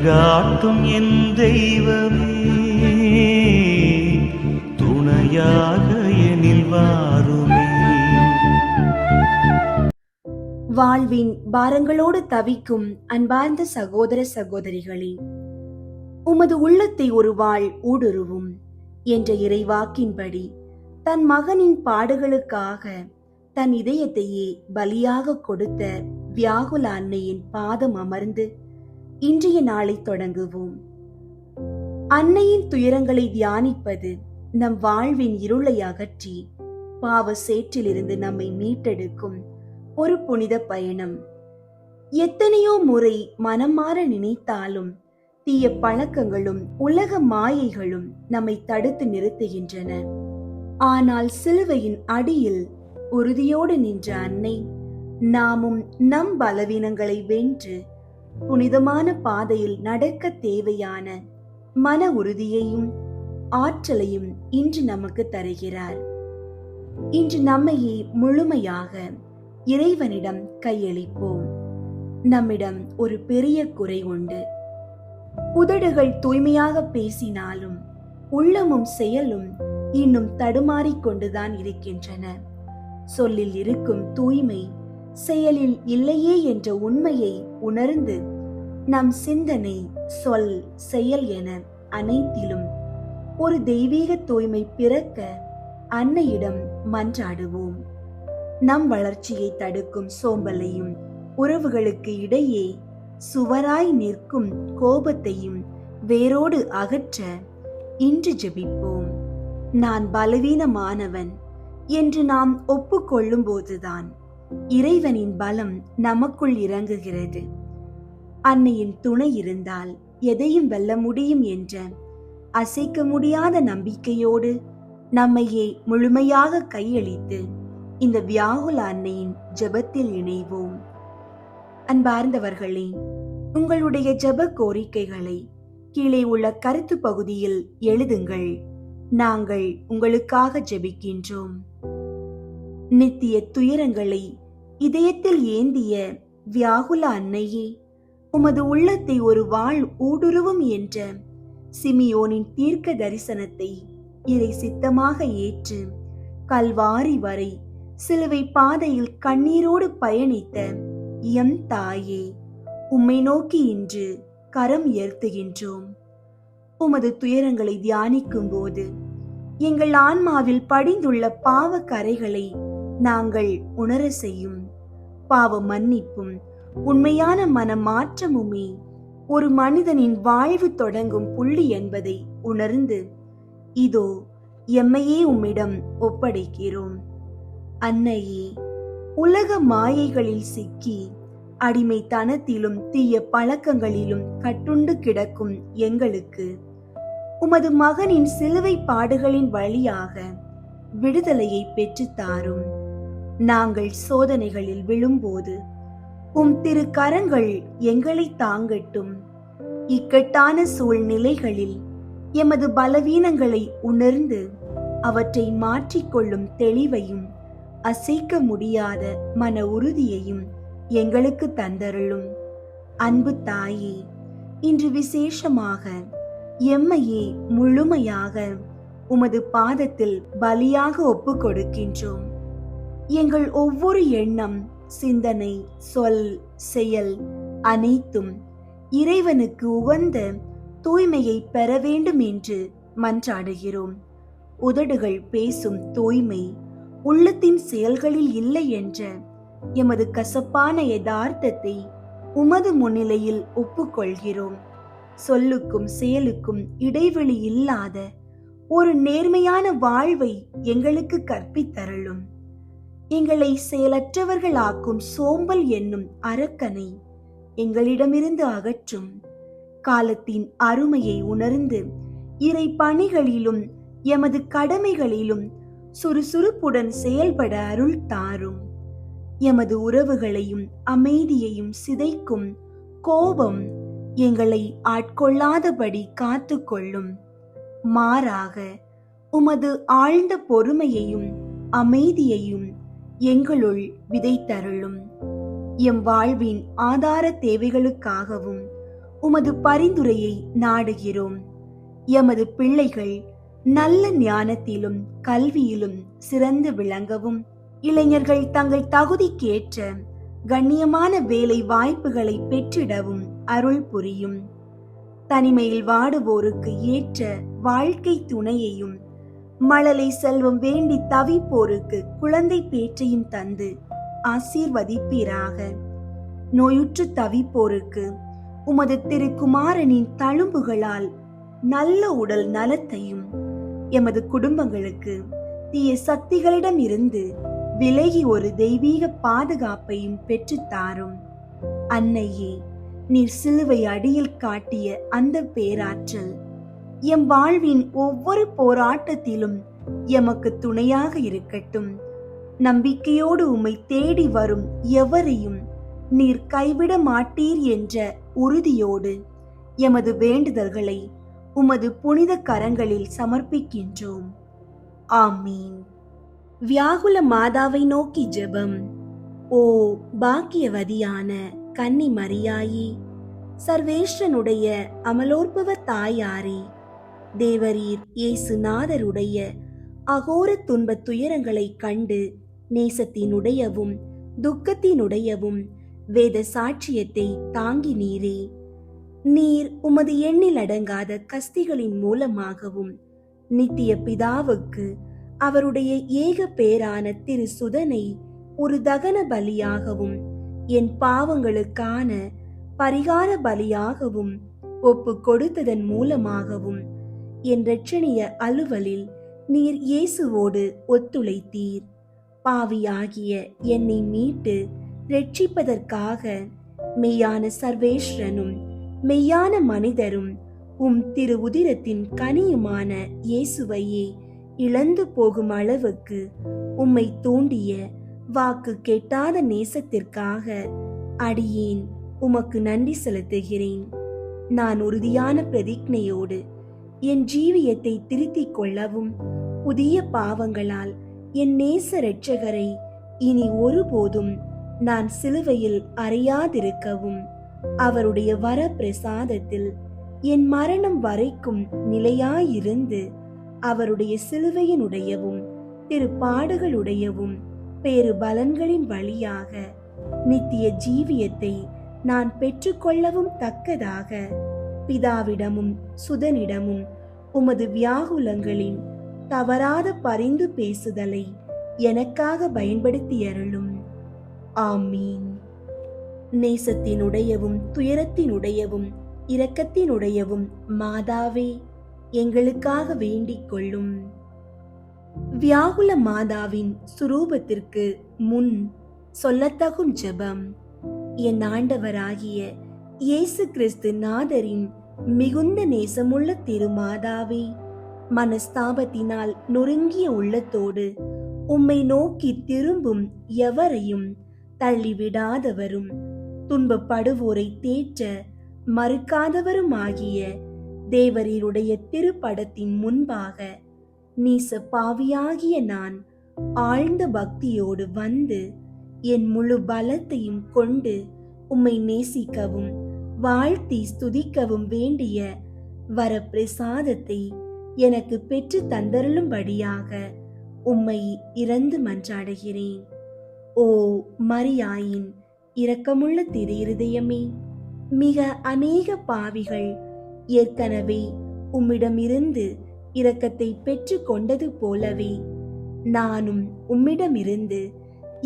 வழிகாட்டும் என் தெய்வமே, துணையாக எனில் வாருமே. வாழ்வின் பாரங்களோடு தவிக்கும் அன்பார்ந்த சகோதர சகோதரிகளே, உமது உள்ளத்தை ஒரு வாழ் ஊடுருவும் என்ற இறைவாக்கின்படி தன் மகனின் பாடுகளுக்காக தன் இதயத்தையே பலியாக கொடுத்த வியாகுல அன்னையின் பாதம் அமர்ந்து இன்றைய நாளை தொடங்குவோம். அன்னையின் துயரங்களை தியானிப்பது நம் வாழ்வின் இருளை அகற்றி பாவ சேற்றிலிருந்து நம்மை மீட்டெடுக்கும் ஒரு புனித பயணம். எத்தனையோ முறை மனம் மாற நினைத்தாலும் தீய பழக்கங்களும் உலக மாயைகளும் நம்மை தடுத்து நிறுத்துகின்றன. ஆனால் சிலுவையின் அடியில் உறுதியோடு நின்ற அன்னை நாமும் நம் பலவீனங்களை வென்று புனிதமான பாதையில் நடக்க தேவையான மன உறுதியையும் ஆற்றலையும் இன்று நமக்கு தருகிறார். இன்று நம்மையே முழுமையாக இறைவனிடம் கையளிப்போம். நம்மிடம் ஒரு பெரிய குறை உண்டு. உதடுகள் தூய்மையாக பேசினாலும் உள்ளமும் செயலும் இன்னும் தடுமாறிக்கொண்டுதான் இருக்கின்றன. சொல்லில் இருக்கும் தூய்மை செயலில் இல்லையே என்ற உண்மையை உணர்ந்து நம் சிந்தனை, சொல், செயல் என அனைத்திலும் ஒரு தெய்வீக தூய்மை பிறக்க அன்னையிடம் மன்றாடுவோம். நம் வளர்ச்சியை தடுக்கும் சோம்பலையும் உறவுகளுக்கு இடையே சுவராய் நிற்கும் கோபத்தையும் வேரோடு அகற்ற இன்று ஜெபிப்போம். நான் பலவீனமானவன் என்று நாம் ஒப்புக்கொள்ளும் போதுதான் இறைவனின் பலம் நமக்குள் இறங்குகிறது. அன்னையின் துணை இருந்தால் எதையும் வெல்ல முடியும் என்ற அசைக்க முடியாத நம்பிக்கையோடு நம்மையே முழுமையாக கையளித்து இந்த வியாகுல அன்னையின் ஜெபத்தில் இணைவோம். அன்பார்ந்தவர்களே, உங்களுடைய ஜெப கோரிக்கைகளை கீழே உள்ள கருத்து பகுதியில் எழுதுங்கள். நாங்கள் உங்களுக்காக ஜெபிக்கின்றோம். நித்திய துயரங்களை இதயத்தில் ஏந்திய வியாகுல அன்னையே, உமது உள்ளத்தை ஒரு வாழ் ஊடுருவும் என்ற சிமியோனின் தீர்க்க தரிசனத்தை இறை சித்தமாக ஏற்று கல்வாரி வரை சிலுவை பாதையில் கண்ணீரோடு பயணித்த எம் தாயே, உம்மை நோக்கி இன்று கரம் உயர்த்துகின்றோம். உமது துயரங்களை தியானிக்கும் போது எங்கள் ஆன்மாவில் படிந்துள்ள பாவ கரைகளை நாங்கள் உணர செய்யும். பாவ மன்னிப்பும் உண்மையான மன மாற்றமுமே ஒரு மனிதனின் வாழ்வு தொடங்கும் புள்ளி என்பதை உணர்ந்து இதோ எம்மையே உம்மிடம் ஒப்படைக்கிறோம். அன்னையே, உலக மாயைகளில் சிக்கி அடிமைத்தனத்திலும் தீய பழக்கங்களிலும் கட்டுண்டு கிடக்கும் எங்களுக்கு உமது மகனின் சிலுவை பாடுகளின் வழியாக விடுதலையை பெற்றுத்தாரும். நாங்கள் சோதனைகளில் விழும்போது உம் திரு கரங்கள் எங்களை தாங்கட்டும். இக்கட்டான சூழ்நிலைகளில் எமது பலவீனங்களை உணர்ந்து அவற்றை மாற்றிக்கொள்ளும் தெளிவையும் அசைக்க முடியாத மன உறுதியையும் எங்களுக்கு தந்தருளும். அன்பு தாயே, இன்று விசேஷமாக எம்மையே முழுமையாக உமது பாதத்தில் பலியாக ஒப்பு கொடுக்கின்றோம். எங்கள் ஒவ்வொரு எண்ணம், சிந்தனை, சொல், செயல் அனைத்தும் இறைவனுக்கு உகந்த தூய்மையை பெற வேண்டும் என்று மன்றாடுகிறோம். உதடுகள் பேசும் தூய்மை உள்ளத்தின் செயல்களில் இல்லை என்ற எமது கசப்பான யதார்த்தத்தை உமது முன்னிலையில் ஒப்புக்கொள்கிறோம். சொல்லுக்கும் செயலுக்கும் இடைவெளி இல்லாத ஒரு நேர்மையான வாழ்வை எங்களுக்கு கற்பித்தருளும். எங்களை செயலற்றவர்களாக்கும் சோம்பல் என்னும் அரக்கனை எங்களிடமிருந்து அகற்றும். காலத்தின் அருமையை உணர்ந்து இறை பணிகளிலும் எமது கடமைகளிலும் சுறுசுறுப்புடன் செயல்பட அருள் தாரும். எமது உறவுகளையும் அமைதியையும் சிதைக்கும் கோபம் எங்களை ஆட்கொள்ளாதபடி காத்துக்கொள்ளும். மாறாக உமது ஆழ்ந்த பொறுமையையும் அமைதியையும் எங்களுள் விதைத்தருளும். எம் வாழ்வின் ஆதார தேவைகளுக்காகவும் உமது பரிந்துரையை நாடுகிறோம். எமது பிள்ளைகள் நல்ல ஞானத்திலும் கல்வியிலும் சிறந்து விளங்கவும், இளைஞர்கள் தங்கள் தகுதிக்கேற்ற கண்ணியமான வேலை வாய்ப்புகளை பெற்றிடவும் அருள் புரியும். தனிமையில் வாடுவோருக்கு ஏற்ற வாழ்க்கை துணையையும், மழலை செல்வம் வேண்டி தவிப்போருக்கு குழந்தை பேற்றையும் தந்து ஆசீர்வதிப்பீராக. நோயுற்று தவிப்போருக்கு உமது திருக்குமாரனின் தழும்புகளால் நல்ல உடல் நலத்தையும், எமது குடும்பங்களுக்கு தீய சக்திகளிடம் இருந்து விலகி ஒரு தெய்வீக பாதுகாப்பையும் பெற்றுத்தாரும். அன்னையே, நீர் சிலுவை அடியில் காட்டிய அந்த பேராற்றல் எம் வாழ்வின் ஒவ்வொரு போராட்டத்திலும் எமக்கு துணையாக இருக்கட்டும். நம்பிக்கையோடு உம்மை தேடி வரும் எவரையும் நீர் கைவிட மாட்டீர் என்ற உறுதியோடு எமது வேண்டுதல்களை உமது புனித கரங்களில் சமர்ப்பிக்கின்றோம். ஆமீன். வியாகுல மாதாவை நோக்கி ஜெபம். ஓ பாக்கியவதியான கன்னி மரியாயே, சர்வேஸ்வரனுடைய அமலோற்பவ தாயாரே, தேவரீர் இயேசுநாதருடைய அகோர துன்பத் துயரங்களை கண்டு நேசத்தினுடையவும் துக்கத்தினுடையவும் வேத சாட்சியத்தை தாங்கினீரே. நீர் உமது எண்ணில் அடங்காத கஸ்திகளின் மூலமாகவும் நித்திய பிதாவுக்கு அவருடைய ஏக பேரான திரு சுதனை ஒரு தகன பலியாகவும் என் பாவங்களுக்கான பரிகார பலியாகவும் ஒப்பு கொடுத்ததன் மூலமாகவும் என் இரட்சணிய அலுவலில் நீர் இயேசுவோடு ஒத்துழைத்தீர். பாவியாகிய என்னை மீட்டு ரட்சிப்பதற்காக மெய்யான சர்வேஸ்வரனும் மெய்யான மனிதரும் உம் திரு உதிரத்தின் கனியுமான இயேசுவையே இழந்து போகும் அளவுக்கு உம்மை தூண்டிய வாக்கு கெட்டாத நேசத்திற்காக அடியேன் உமக்கு நன்றி செலுத்துகிறேன். நான் உறுதியான பிரதிஜ்ஞையோடு என் ஜீவியத்தை திருத்திக் கொள்ளவும், புதிய பாவங்களால் என் நேச இரட்சகரை இனி ஒருபோதும் நான் சிலுவையில் அறையாதிருக்கவும், அவருடைய வர பிரசாதத்தில் என் மரணம் வரைக்கும் நிலையாயிருந்து அவருடைய சிலுவையினுடையவும் திருப்பாடுகளுடையவும் பேறு பலன்களின் வழியாக நித்திய ஜீவியத்தை நான் பெற்றுக்கொள்ளவும் தக்கதாக பிதாவிடமும் சுதனிடமும் உமது வியாகுலங்களின் தவறாத பரிந்து பேசுதலை எனக்காக பயன்படுத்தியருளும். ஆமீன். நேசத்தினுடையவும் துயரத்தினுடையவும் இரக்கத்தினுடையவும் மாதாவே, எங்களுக்காக வேண்டிக் கொள்ளும். வியாகுல மாதாவின் சுரூபத்திற்கு முன் சொல்லத்தகும் ஜெபம். என் ஆண்டவராகிய இயேசு கிறிஸ்து நாதரின் மிகுந்த நேசமுள்ள திருமாதாவே, மனஸ்தாபத்தினால் நொறுங்கிய உள்ளத்தோடு உம்மை நோக்கி திரும்பும் எவரையும் தள்ளிவிடாதவரும் துன்பப்படுவோரை தேற்ற மறுக்காதவருமாகிய தேவரீருடைய திருப்படத்தின் முன்பாக நீச பாவியாகிய நான் ஆழ்ந்த பக்தியோடு வந்து என் முழு பலத்தையும் கொண்டு உம்மை நேசிக்கவும் வாழ்த்தி ஸ்துதிக்கவும் வேண்டிய வரப்பிரசாதத்தை எனக்கு பெற்று தந்தருளும்படியாக உம்மை இறந்து மன்றாடுகிறேன். ஓ மரியாயின் இரக்கமுள்ள திரு இருதயமே, மிக அநேக பாவிகள் ஏற்கனவே உம்மிடமிருந்து இரக்கத்தை பெற்று கொண்டது போலவே நானும் உம்மிடமிருந்து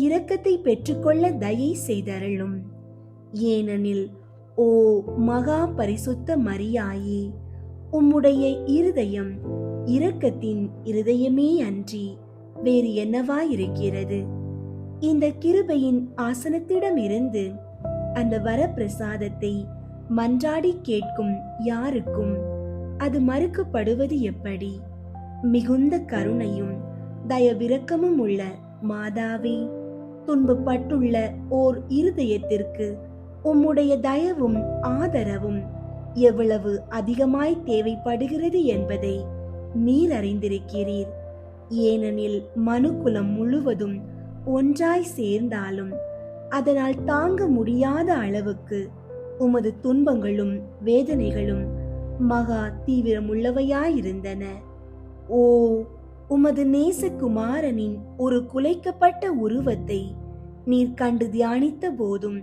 இரக்கத்தை பெற்றுக்கொள்ள தயை செய்தருளும். ஏனெனில் ஓ மகா பரிசுத்த மரியாயே, உம்முடைய இருதயம் இரக்கத்தின் இருதயமே அன்றி வேறு என்னவாயிருக்கிறது? இந்த கிருபையின் ஆசனத்திடமிருந்து அந்த வரப்பிரசாதத்தை மன்றாடி கேட்கும் யாருக்கும் அது மறுக்கப்படுவது எப்படி? மிகுந்த கருணையும் தயவிரக்கமும் உள்ள மாதாவே, துன்பப்பட்டுள்ள ஓர் இருதயத்திற்கு உம்முடைய தயவும் ஆதரவும் எவ்வளவு அதிகமாய் தேவைப்படுகிறது என்பதை நீர் அறிந்திருக்கிறீர். ஏனெனில் மனுக்குலம் முழுவதும் ஒன்றாய் சேர்ந்தாலும் அதனால் தாங்க முடியாத அளவுக்கு உமது துன்பங்களும் வேதனைகளும் மகா தீவிரமுள்ளவையாயிருந்தன. ஓ, உமது நேசகுமாரனின் ஒரு குலைக்கப்பட்ட உருவத்தை நீர் கண்டு தியானித்த போதும்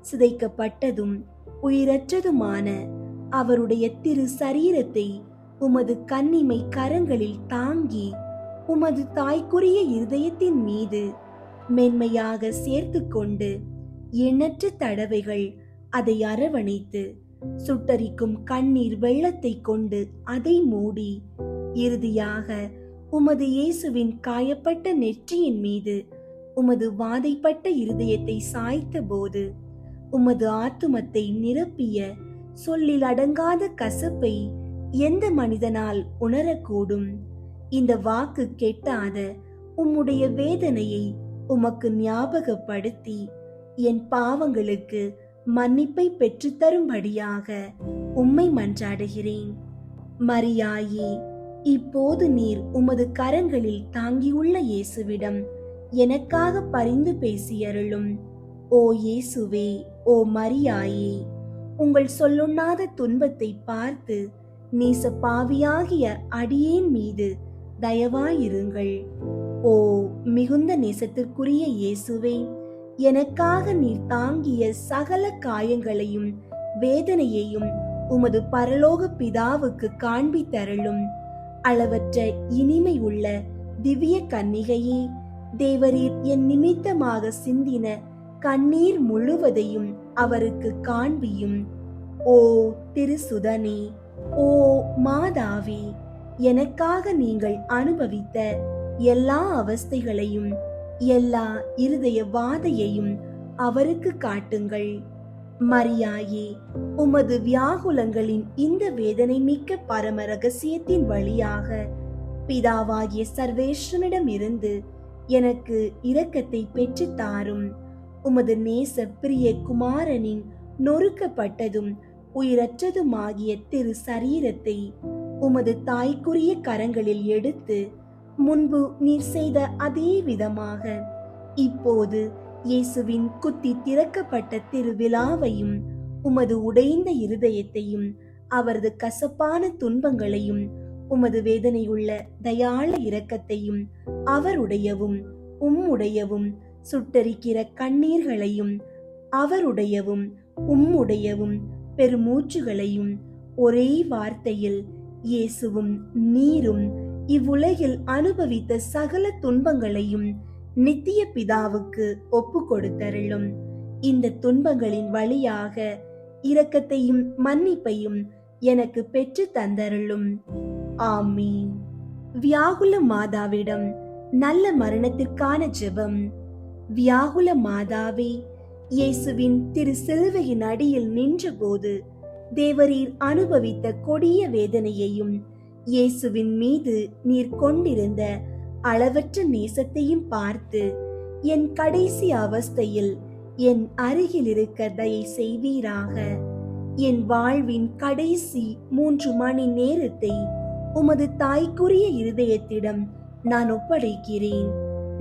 சிதைக்கப்பட்டதும் உயிரற்றதுமான அவருடைய திரு சரீரத்தை உமது கன்னிமை கரங்களில் தாங்கி உமது தாய்க்குரிய இருதயத்தின் மீது மென்மையாக சேர்த்து கொண்டு எண்ணற்ற தடவைகள் அதை அரவணைத்து சுட்டரிக்கும் கண்ணீர் வெள்ளத்தை கொண்டு அதை மூடி இறுதியாக உமது இயேசுவின் காயப்பட்ட நெற்றியின் மீது உமது வாதைப்பட்ட இருதயத்தை சாய்த்த போது உமது ஆத்துமத்தை நிரப்பிய சொல்லில் அடங்காத கசப்பை எந்த மனிதனால் உணரக்கூடும்? இந்த வாக்கு கெட்டாத உம்முடைய வேதனையை உமக்கு ஞாபகப்படுத்தி என் பாவங்களுக்கு மன்னிப்பை பெற்றுத்தரும்படியாக உம்மை மன்றாடுகிறேன். மரியாயே, இப்போது நீர் உமது கரங்களில் தாங்கியுள்ள இயேசுவிடம் எனக்காக பரிந்து பேசியருளும். ஓ இயேசுவே, ஓ மரியாயே, உங்கள் சொல்லுண்ணாத துன்பத்தை பார்த்து நேச பாவியாகிய அடியேன் மீது தயவாயிருங்கள். ஓ மிகுந்த நேசத்திற்குரிய இயேசுவே, எனக்காக நீர் தாங்கிய சகல காயங்களையும் வேதனையையும் உமது பரலோக பிதாவுக்கு காண்பித்தருளும். அளவற்ற இனிமை உள்ள திவ்ய கன்னிகையே, தேவரீர் என் நிமித்தமாக சிந்தின கண்ணீர் முழுவதையும் அவருக்கு காண்பியும். ஓ திருசுதனே, ஓ மாதாவே, எனக்காக நீங்கள் அனுபவித்த எல்லா அவஸ்தைகளையும் எல்லா இருதய வாதையையும் அவருக்கு காட்டுங்கள். மரியாயே, உமது வியாகுலங்களின் இந்த வேதனை மிக்க பரம ரகசியத்தின் வழியாக பிதாவாகிய சர்வேஸ்வரனிடமிருந்து எனக்கு இரக்கத்தை பெற்று தாரும். உமது நேச பிரிய குமாரனின் நொறுக்கப்பட்டதும் உயிரற்றதுமாகிய திரு சரீரத்தை உமது தாய்க்குரிய கரங்களில் எடுத்து முன்பு நீர் செய்த அதே விதமாக இப்போது இயேசுவின் குத்தி திறக்கப்பட்ட திருவிழாவையும் உமது உடைந்த இருதயத்தையும் அவரது கசப்பான துன்பங்களையும் உமது வேதனையுள்ள தயாள இரக்கத்தையும் அவருடையவும் உம்முடையவும் சுட்டரிக்கிற கண்ணீர்களையும் அவருடையவும் உம்முடையவும் பெருமூச்சுகளையும் ஒரே வார்த்தையில் இயேசுவும் நீரும் இவ்வுலகில் அனுபவித்த சகல துன்பங்களையும் நித்திய பிதாவுக்கு ஒப்பு கொடுத்தருளும். இந்த துன்பங்களின் வழியாக இரக்கத்தையும் மன்னிப்பையும் எனக்கு பெற்று தந்தருளும். ஆமீன். வியாகுல மாதாவிடம் நல்ல மரணத்திற்கான ஜெபம். வியாகுல மாதாவே, இயேசுவின் திரு சிலுவையின் அடியில் நின்றபோது தேவரீர் அனுபவித்த கொடிய வேதனையையும் இயேசுவின் மீது நீர் கொண்டிருந்த அளவற்ற நேசத்தையும் பார்த்து என் கடைசி அவஸ்தையில் என் அருகில் இருக்க தயை செய்வீராக. என் வாழ்வின் கடைசி 3 மணி நேரத்தை உமது தாய்க்குரிய இருதயத்திடம் நான் ஒப்படைக்கிறேன்.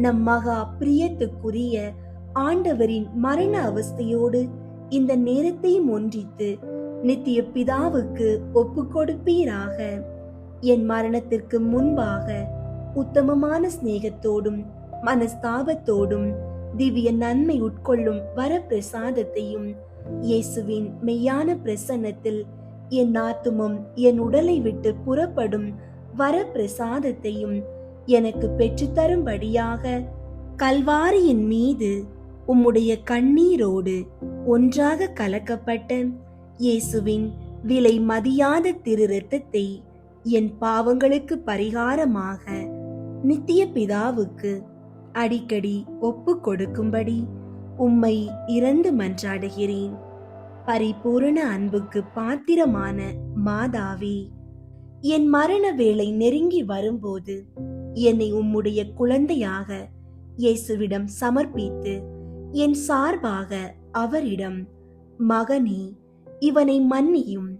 நம் மகா பிரியத்துக்குரிய ஆண்டவரின் மரண அவஸ்தையோடு இந்த நேரத்தையும் ஒன்றித்து நித்திய பிதாவுக்கு ஒப்பு கொடுப்பீராக. என் மரணத்திற்கு முன்பாக உத்தமமான சிநேகத்தோடும் மனஸ்தாபத்தோடும் திவ்ய நன்மை உட்கொள்ளும் வரப்பிரசாதத்தையும் இயேசுவின் மெய்யான பிரசன்னத்தில் என் ஆத்துமம் என் உடலை விட்டு புறப்படும் வரப்பிரசாதத்தையும் எனக்கு பெற்றுத்தரும்படியாக கல்வாரியின் மீது உம்முடைய கண்ணீரோடு ஒன்றாக கலக்கப்பட்ட இயேசுவின் விலை மதியாத திரு இரத்தத்தை என் பாவங்களுக்கு பரிகாரமாக நித்திய பிதாவுக்கு அடிக்கடி ஒப்பு கொடுக்கும்படி உம்மை இறந்து மன்றாடுகிறேன். பரிபூரண அன்புக்கு பாத்திரமான மாதாவே, என் மரண வேளை நெருங்கி வரும்போது என்னை உம்முடைய குழந்தையாக இயேசுவிடம் சமர்ப்பித்து என் சார்பாக அவரிடம், மகனே, இவனை மன்னியும்,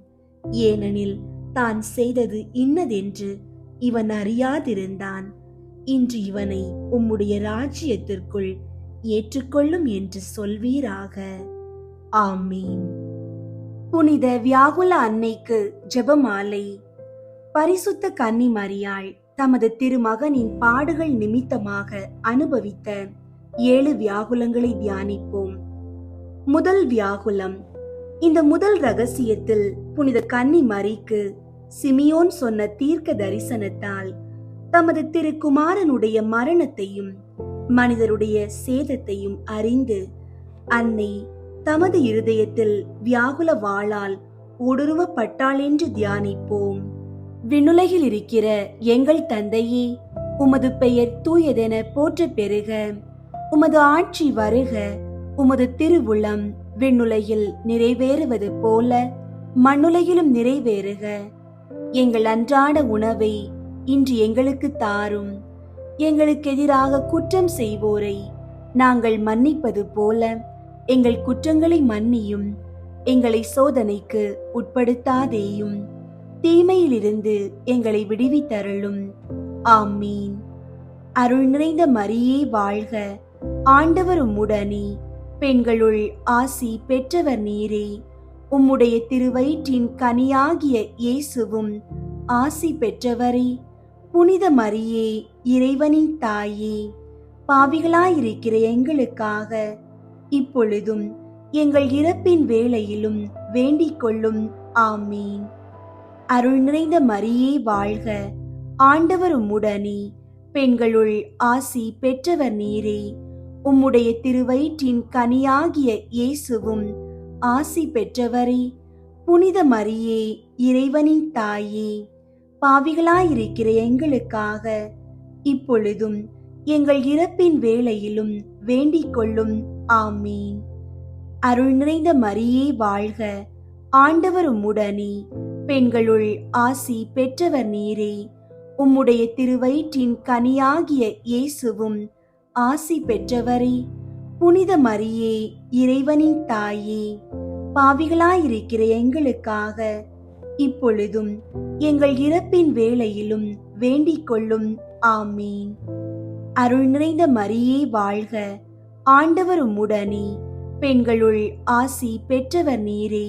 ஏனெனில் தான் செய்தது இன்னதென்று இவன் அறியாதிருந்தான். இன்று இவனை உம்முடைய ராஜ்யத்திற்குள் ஏற்றுக்கொள்ளும் என்று சொல்வீராக. ஆமீன். புனித வியாகுல அன்னைக்கு ஜெபமாலை. பரிசுத்த கன்னி மரியாள் தமது திருமகனின் பாடுகள் நிமித்தமாக அனுபவித்த 7 வியாகுலங்களை தியானிப்போம். முதல் வியாகுலம். இந்த முதல் ரகசியத்தில் புனித கன்னி மரிக்கு சிமியோன் சொன்ன தீர்க்க தரிசனத்தால் தமது திருக்குமாரனுடைய மரணத்தையும் மனிதருடைய சேதத்தையும் அறிந்து அன்னை தமது இருதயத்தில் வியாகுல வாளால் ஊடுருவப்பட்டாள் என்று தியானிப்போம். விண்ணுலகில் இருக்கிற எங்கள் தந்தையே, உமது பெயர் தூயதென போற்ற பெறுக. உமது ஆட்சி வருக. உமது திருவுளம் விண்ணுலகில் நிறைவேறுவது போல மண்ணுலகிலும் நிறைவேறுக. எங்கள் அன்றாட உணவை இன்று எங்களுக்கு தாரும். எங்களுக்கு எதிராக குற்றம் செய்வோரை நாங்கள் மன்னிப்பது போல எங்கள் குற்றங்களை மன்னியும். எங்களை சோதனைக்கு உட்படுத்தாதேயும், தீமையிலிருந்து எங்களை விடுவித்தருளும். ஆமீன். அருள் நிறைந்த மரியே வாழ்க. ஆண்டவர் உம்முடனே, பெண்களுள் ஆசி பெற்றவர் நீரே. உம்முடைய திருவயிற்றின் கனியாகிய இயேசுவும் ஆசி பெற்றவரே. புனித மரியே, இறைவனின் தாயே, பாவிகளாயிருக்கிற எங்களுக்காக இப்பொழுதும் எங்கள் இறப்பின் வேளையிலும் வேண்டிக் கொள்ளும். ஆமீன். அருள் நிறைந்த மரியே வாழ்க. ஆண்டவர் உம்முடனே, பெண்களுள் ஆசி பெற்றவர் நீரே. உம்முடைய திருவயிற்றின் கனியாகிய இயேசுவும் ஆசி பெற்றவரே. புனித மரியே, இறைவனின் தாயே, பாவிகளாயிருக்கிற எங்களுக்காக இப்பொழுதும் எங்கள் இறப்பின் வேளையிலும் வேண்டிக் கொள்ளும். ஆமீன். அருள் நிறைந்த மரியே வாழ்க. ஆண்டவர் உம்முடனே, பெண்களுள் ஆசி பெற்றவர் நீரே. உம்முடைய திருவயிற்றின் கனியாகிய இயேசுவும் ஆசி பெற்றவரே. புனித மரியே, இறைவனின் தாயே, பாவிகளாயிருக்கிற எங்களுக்காக இப்பொழுதும் எங்கள் இறப்பின் வேளையிலும் வேண்டிக் கொள்ளும். ஆமீன். அருள் நிறைந்த மரியே வாழ்க. ஆண்டவர் உம்முடனே, பெண்களுள் ஆசி பெற்றவர் நீரே.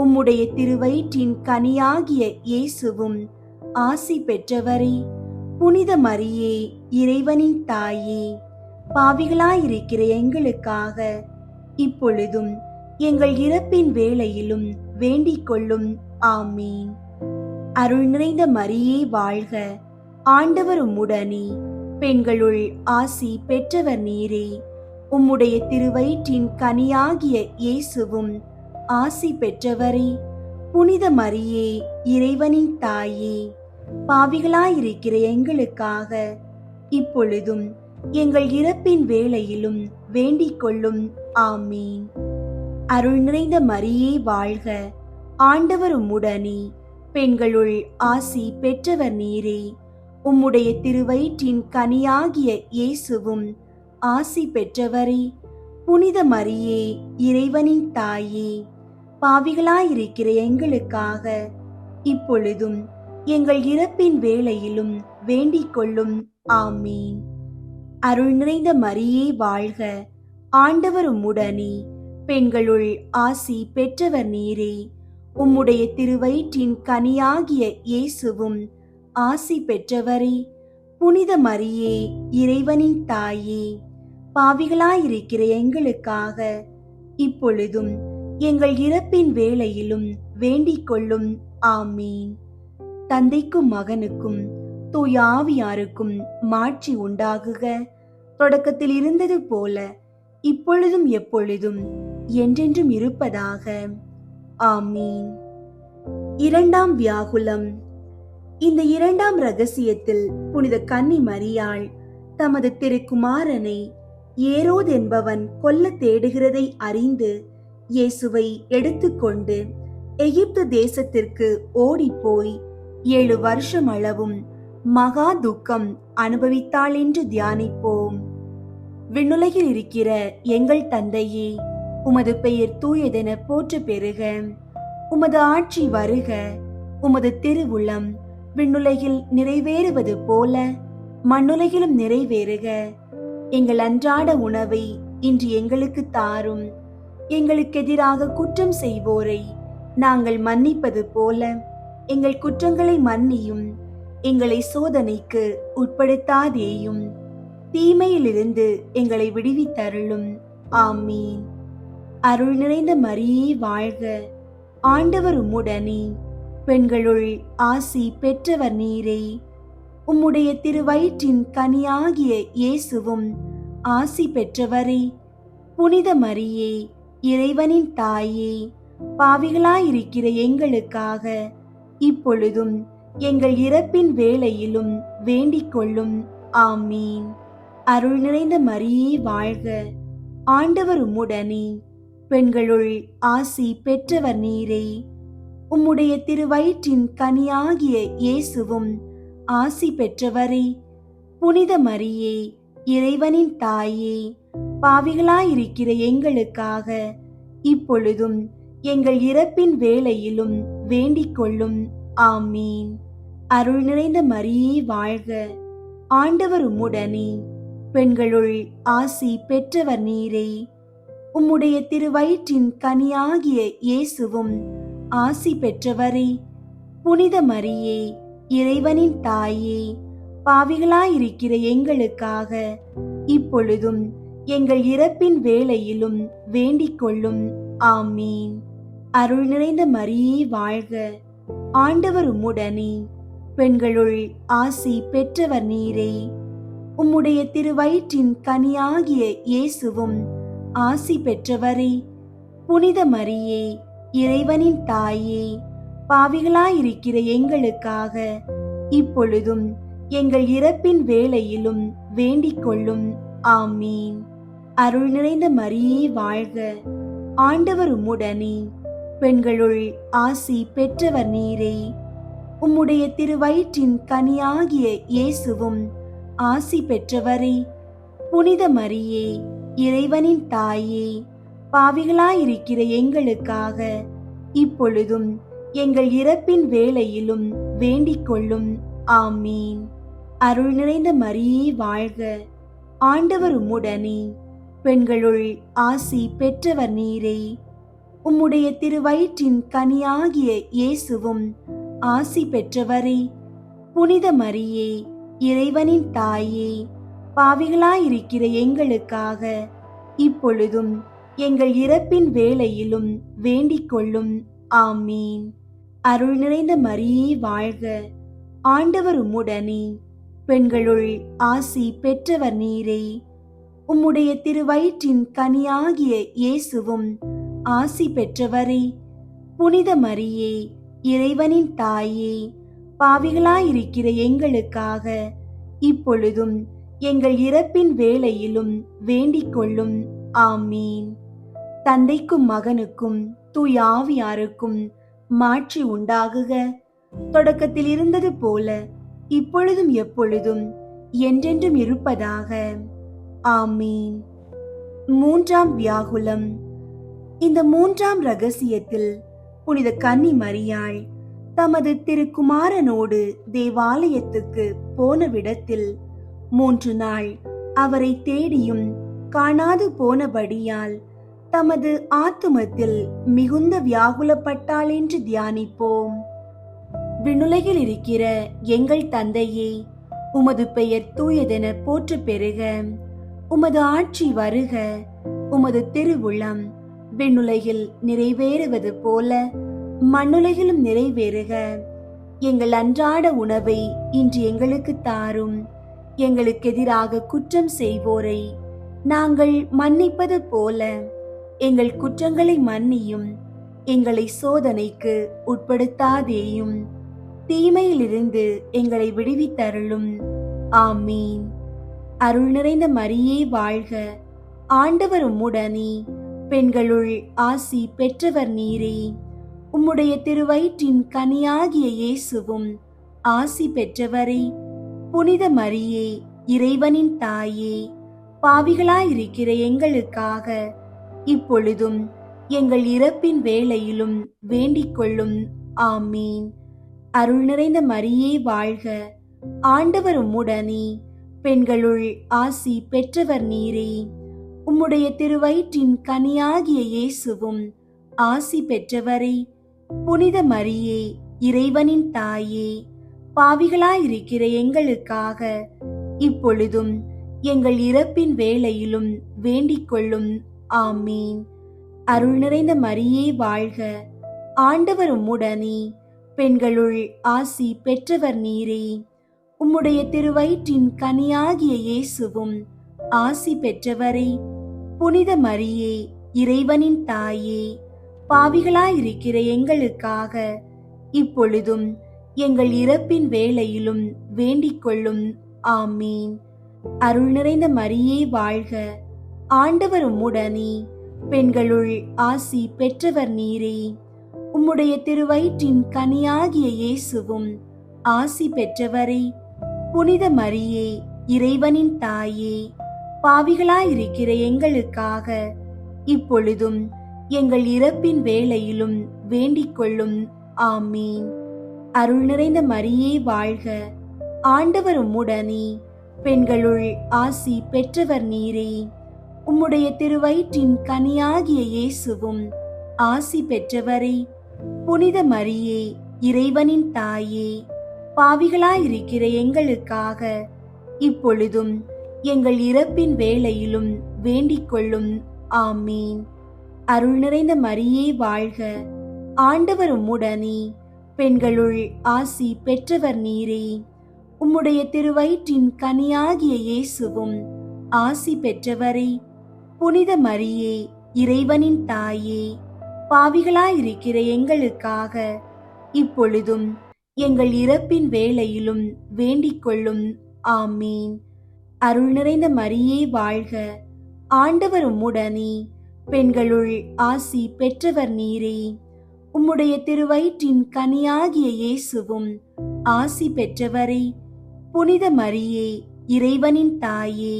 உம்முடைய திருவயிற்றின் கனியாகிய இயேசுவும் ஆசி பெற்றவரே. புனித மரியே, இறைவனின் தாயே, பாவிகளாயிருக்கிற எங்களுக்காக இப்பொழுதும் எங்கள் இறப்பின் வேளையிலும் வேண்டிக் கொள்ளும். ஆமீன். அருள் நிறைந்த மரியே வாழ்க. ஆண்டவர் உம்முடனே, பெண்களுள் ஆசி பெற்றவர் நீரே. உம்முடைய திருவயிற்றின் கனியாகிய இயேசுவும் ஆசி பெற்றவரே. புனித மரியே, இறைவனின் தாயே, பாவிகளாயிருக்கிற எங்களுக்காக இப்பொழுதும் எங்கள் இறப்பின் வேளையிலும் வேண்டிக் கொள்ளும். ஆமீன். அருள் நிறைந்த மரியே வாழ்க. ஆண்டவர் உம்முடனே, பெண்களுள் ஆசி பெற்றவர் நீரே. உம்முடைய திருவயிற்றின் கனியாகிய இயேசுவும் ஆசி பெற்றவரே. புனித மரியே, இறைவனின் தாயே, பாவிகளாயிருக்கிற எங்களுக்காக இப்பொழுதும் எங்கள் இறப்பின் வேளையிலும் வேண்டிக் கொள்ளும். ஆமீன். அருள் நிறைந்த மரியே வாழ்க. ஆண்டவர் உம்முடனே, பெண்களுள் ஆசி பெற்றவர் நீரே. உம்முடைய திருவயிற்றின் கனியாகிய இயேசுவும் ஆசி பெற்றவரே. புனித மரியே, இறைவனின் தாயே, பாவிகளாயிருக்கிற எங்களுக்காக இப்பொழுதும் எங்கள் இறப்பின் வேளையிலும் வேண்டிக் கொள்ளும். ஆமீன். தந்தைக்கும் மகனுக்கும் தூய ஆவியாருக்கும் மாட்சி உண்டாகுக. தொடக்கத்தில் இருந்தது போல இப்பொழுதும் எப்பொழுதும் என்றென்றும் இருப்பதாக. ஆமீன். இரண்டாம் வியாகுலம். இந்த இரண்டாம் ரகசியத்தில் புனித கன்னி மரியாள் தமது திருக்குமாரனை ஏரோது என்பவன் கொல்ல தேடுகிறதை அறிந்து இயேசுவை எடுத்துக்கொண்டு எகிப்து தேசத்திற்கு ஓடிப்போய் 7 வருஷம் அளவும் மகா துக்கம் அனுபவித்தாள் என்று தியானிப்போம். விண்ணுலகில் இருக்கிற எங்கள் தந்தையே, உமது பெயர் தூயதென போற்ற பெறுக. உமது ஆட்சி வருக. உமது திருவுளம் விண்ணுலகில் நிறைவேறுவது போல மண்ணுலகிலும் நிறைவேறுக. எங்கள் அன்றாட உணவை இன்று எங்களுக்கு தாரும். எங்களுக்கு எதிராக குற்றம் செய்வோரை நாங்கள் மன்னிப்பது போல எங்கள் குற்றங்களை மன்னியும். எங்களை சோதனைக்கு உட்படுத்தாதேயும், தீமையிலிருந்து எங்களை விடுவித்தருளும். ஆமீன். அருள் நிறைந்த மரியே வாழ்க, ஆண்டவர் உம்முடனே, பெண்களுள் ஆசி பெற்றவர் நீரே. உம்முடைய திருவயிற்றின் கனியாகிய இயேசுவும் ஆசி பெற்றவரே. புனித மரியே, இறைவனின் தாயே, பாவிகளாயிருக்கிற எங்களுக்காக இப்பொழுதும் எங்கள் இறப்பின் வேளையிலும் வேண்டிக் கொள்ளும். ஆமீன். அருள் நிறைந்த மரியே வாழ்க, ஆண்டவர் உம்முடனே, பெண்களுள் ஆசி பெற்றவர் நீரே. உம்முடைய திருவயிற்றின் கனியாகிய இயேசுவும் ஆசி பெற்றவரே. புனித மரியே, இறைவனின் தாயே, பாவிகளாயிருக்கிற எங்களுக்காக இப்பொழுதும் எங்கள் இறப்பின் வேளையிலும் வேண்டிக் கொள்ளும். ஆமீன். அருள் நிறைந்த மரியே வாழ்க, ஆண்டவர் உம்முடனே, பெண்களுள் ஆசி பெற்றவர் நீரே. உம்முடைய திருவயிற்றின் கனியாகிய இயேசுவும் ஆசி பெற்றவரே. புனித மரியே, இறைவனின் தாயே, பாவிகளாயிருக்கிற எங்களுக்காக இப்பொழுதும் எங்கள் இறப்பின் வேளையிலும் வேண்டிக் கொள்ளும். ஆமீன். அருள் நிறைந்த மரியே வாழ்க, ஆண்டவர் உம்முடனே, பெண்களுள் ஆசி பெற்றவர் நீரே. உம்முடைய திருவயிற்றின் கனியாகிய இயேசுவும் ஆசி பெற்றவரே. புனித மரியே, இறைவனின் தாயே, பாவிகளாயிருக்கிற எங்களுக்காக இப்பொழுதும் எங்கள் இறப்பின் வேளையிலும் வேண்டிக் கொள்ளும். ஆமீன். அருள் நிறைந்த மரியே வாழ்க, ஆண்டவர் உம்முடனே, பெண்களுள் ஆசி பெற்றவர் நீரே. உம்முடைய திருவயிற்றின் கனியாகிய இயேசுவும் ஆசி பெற்றவரே. புனித மரியே, இறைவனின் தாயே, பாவிகளாயிருக்கிற எங்களுக்காக இப்பொழுதும் எங்கள் இறப்பின் வேளையிலும் வேண்டிக் கொள்ளும். ஆமீன். அருள் நிறைந்த மரியே வாழ்க, ஆண்டவர் உம்முடனே, பெண்களுள் ஆசி பெற்றவர் நீரே. உம்முடைய திருவயிற்றின் கனியாகிய இயேசுவும் ஆசி பெற்றவரே. புனித மரியே, இறைவனின் தாயே, பாவிகளாயிருக்கிற எங்களுக்காக இப்பொழுதும் எங்கள் இறப்பின் வேளையிலும் வேண்டிக் கொள்ளும். ஆமீன். அருள் நிறைந்த மரியே வாழ்க, ஆண்டவர் உம்முடனே, பெண்களுள் ஆசி பெற்றவர் நீரே. உம்முடைய திருவயிற்றின் கனியாகிய இயேசுவும் ஆசி பெற்றவரே. புனித மரியே, இறைவனின் தாயே, பாவிகளாயிருக்கிற எங்களுக்காக இப்பொழுதும் எங்கள் இறப்பின் வேளையிலும் வேண்டிக் கொள்ளும். ஆமீன். தந்தைக்கும் மகனுக்கும் தூய ஆவியாருக்கும் மாட்சி உண்டாகுக. தொடக்கத்தில் இருந்தது போல இப்பொழுதும் எப்பொழுதும் என்றென்றும் இருப்பதாக. ஆமீன். மூன்றாம் வியாகுலம். இந்த மூன்றாம் ரகசியத்தில் புனித கன்னி மரியாள் தமது திருக்குமாரனோடு தேவாலயத்துக்கு போன விடத்தில் 3 நாள் அவரை தேடியும் காணாது போனபடியால் தமது ஆத்துமத்தில் மிகுந்த வியாகுலப்பட்டாள் என்று தியானிப்போம். விண்ணுலகில் இருக்கிற எங்கள் தந்தையே, உமது பெயர் தூயதென போற்ற பெறுக. உமது ஆட்சி வருக. உமது திருவுளம் விண்ணுலகில் நிறைவேறுவது போல மண்ணுலகிலும் நிறைவேறுக. எங்கள் அன்றாட உணவை இன்று எங்களுக்கு தாரும். எங்களுக்கு எதிராக குற்றம் செய்வோரை நாங்கள் மன்னிப்பது போல எங்கள் குற்றங்களை மன்னியும். எங்களை சோதனைக்கு உட்படுத்தாதேயும், தீமையிலிருந்து எங்களை விடுவித்தருளும். ஆமீன். அருள் நிறைந்த மரியே வாழ்க, ஆண்டவர் உம்முடனே, பெண்களுள் ஆசி பெற்றவர் நீரே. உம்முடைய திருவயிற்றின் கனியாகிய இயேசுவும் ஆசி பெற்றவரே. புனித மரியே, இறைவனின் தாயே, பாவிகளாயிருக்கிற எங்களுக்காக இப்பொழுதும் எங்கள் இறப்பின் வேளையிலும் வேண்டிக் கொள்ளும். ஆமீன். அருள் நிறைந்த மரியே வாழ்க, ஆண்டவர் உம்முடனே, பெண்களுள் ஆசி பெற்றவர் நீரே. உம்முடைய திருவயிற்றின் கனியாகிய இயேசுவும் ஆசி பெற்றவரே. புனித மரியே, இறைவனின் தாயே, பாவிகளாயிருக்கிற எங்களுக்காக இப்பொழுதும் எங்கள் இறப்பின் வேளையிலும் வேண்டிக் கொள்ளும். ஆமீன். அருள் நிறைந்த மரியே வாழ்க, ஆண்டவர் உம்முடனே, பெண்களுள் ஆசி பெற்றவர் நீரே. உம்முடைய திருவயிற்றின் கனியாகிய இயேசுவும் ஆசி பெற்றவரே. புனித மரியே, இறைவனின் தாயே, பாவிகளாயிருக்கிற எங்களுக்காக இப்பொழுதும் எங்கள் இறப்பின் வேளையிலும் வேண்டிக் கொள்ளும். ஆமீன். அருள் நிறைந்த மரியே வாழ்க, ஆண்டவர் உம்முடனே, பெண்களுள் ஆசி பெற்றவர் நீரே. உம்முடைய திருவயிற்றின் கனியாகிய இயேசுவும் ஆசி பெற்றவரே. புனித மரியே, இறைவனின் தாயே, பாவிகளாயிருக்கிற எங்களுக்காக இப்பொழுதும் எங்கள் இறப்பின் வேளையிலும் வேண்டிக் கொள்ளும். ஆமீன். அருள் நிறைந்த மரியே வாழ்க, ஆண்டவர் உம்முடனே, பெண்களுள் ஆசி பெற்றவர் நீரே. உம்முடைய திருவயிற்றின் கனியாகிய இயேசுவும் ஆசி பெற்றவரே. புனித மரியே, இறைவனின் தாயே, பாவிகளாயிருக்கிற எங்களுக்காக இப்பொழுதும் எங்கள் இறப்பின் வேளையிலும் வேண்டிக் கொள்ளும். ஆமீன். அருள் நிறைந்த மரியே வாழ்க, ஆண்டவர் உம்முடனே, பெண்களுள் ஆசி பெற்றவர் நீரே. உம்முடைய திருவயிற்றின் கனியாகிய இயேசுவும் ஆசி பெற்றவரே. புனித மரியே, இறைவனின் தாயே, பாவிகளாயிருக்கிற எங்களுக்காக இப்பொழுதும் எங்கள் இறப்பின் வேளையிலும் வேண்டிக் கொள்ளும். ஆமீன். அருள் நிறைந்த மரியே வாழ்க, ஆண்டவர் உம்முடனே, பெண்களுள் ஆசி பெற்றவர் நீரே. உம்முடைய திருவயிற்றின் கனியாகிய இயேசுவும் ஆசி பெற்றவரே. புனித மரியே, இறைவனின் தாயே,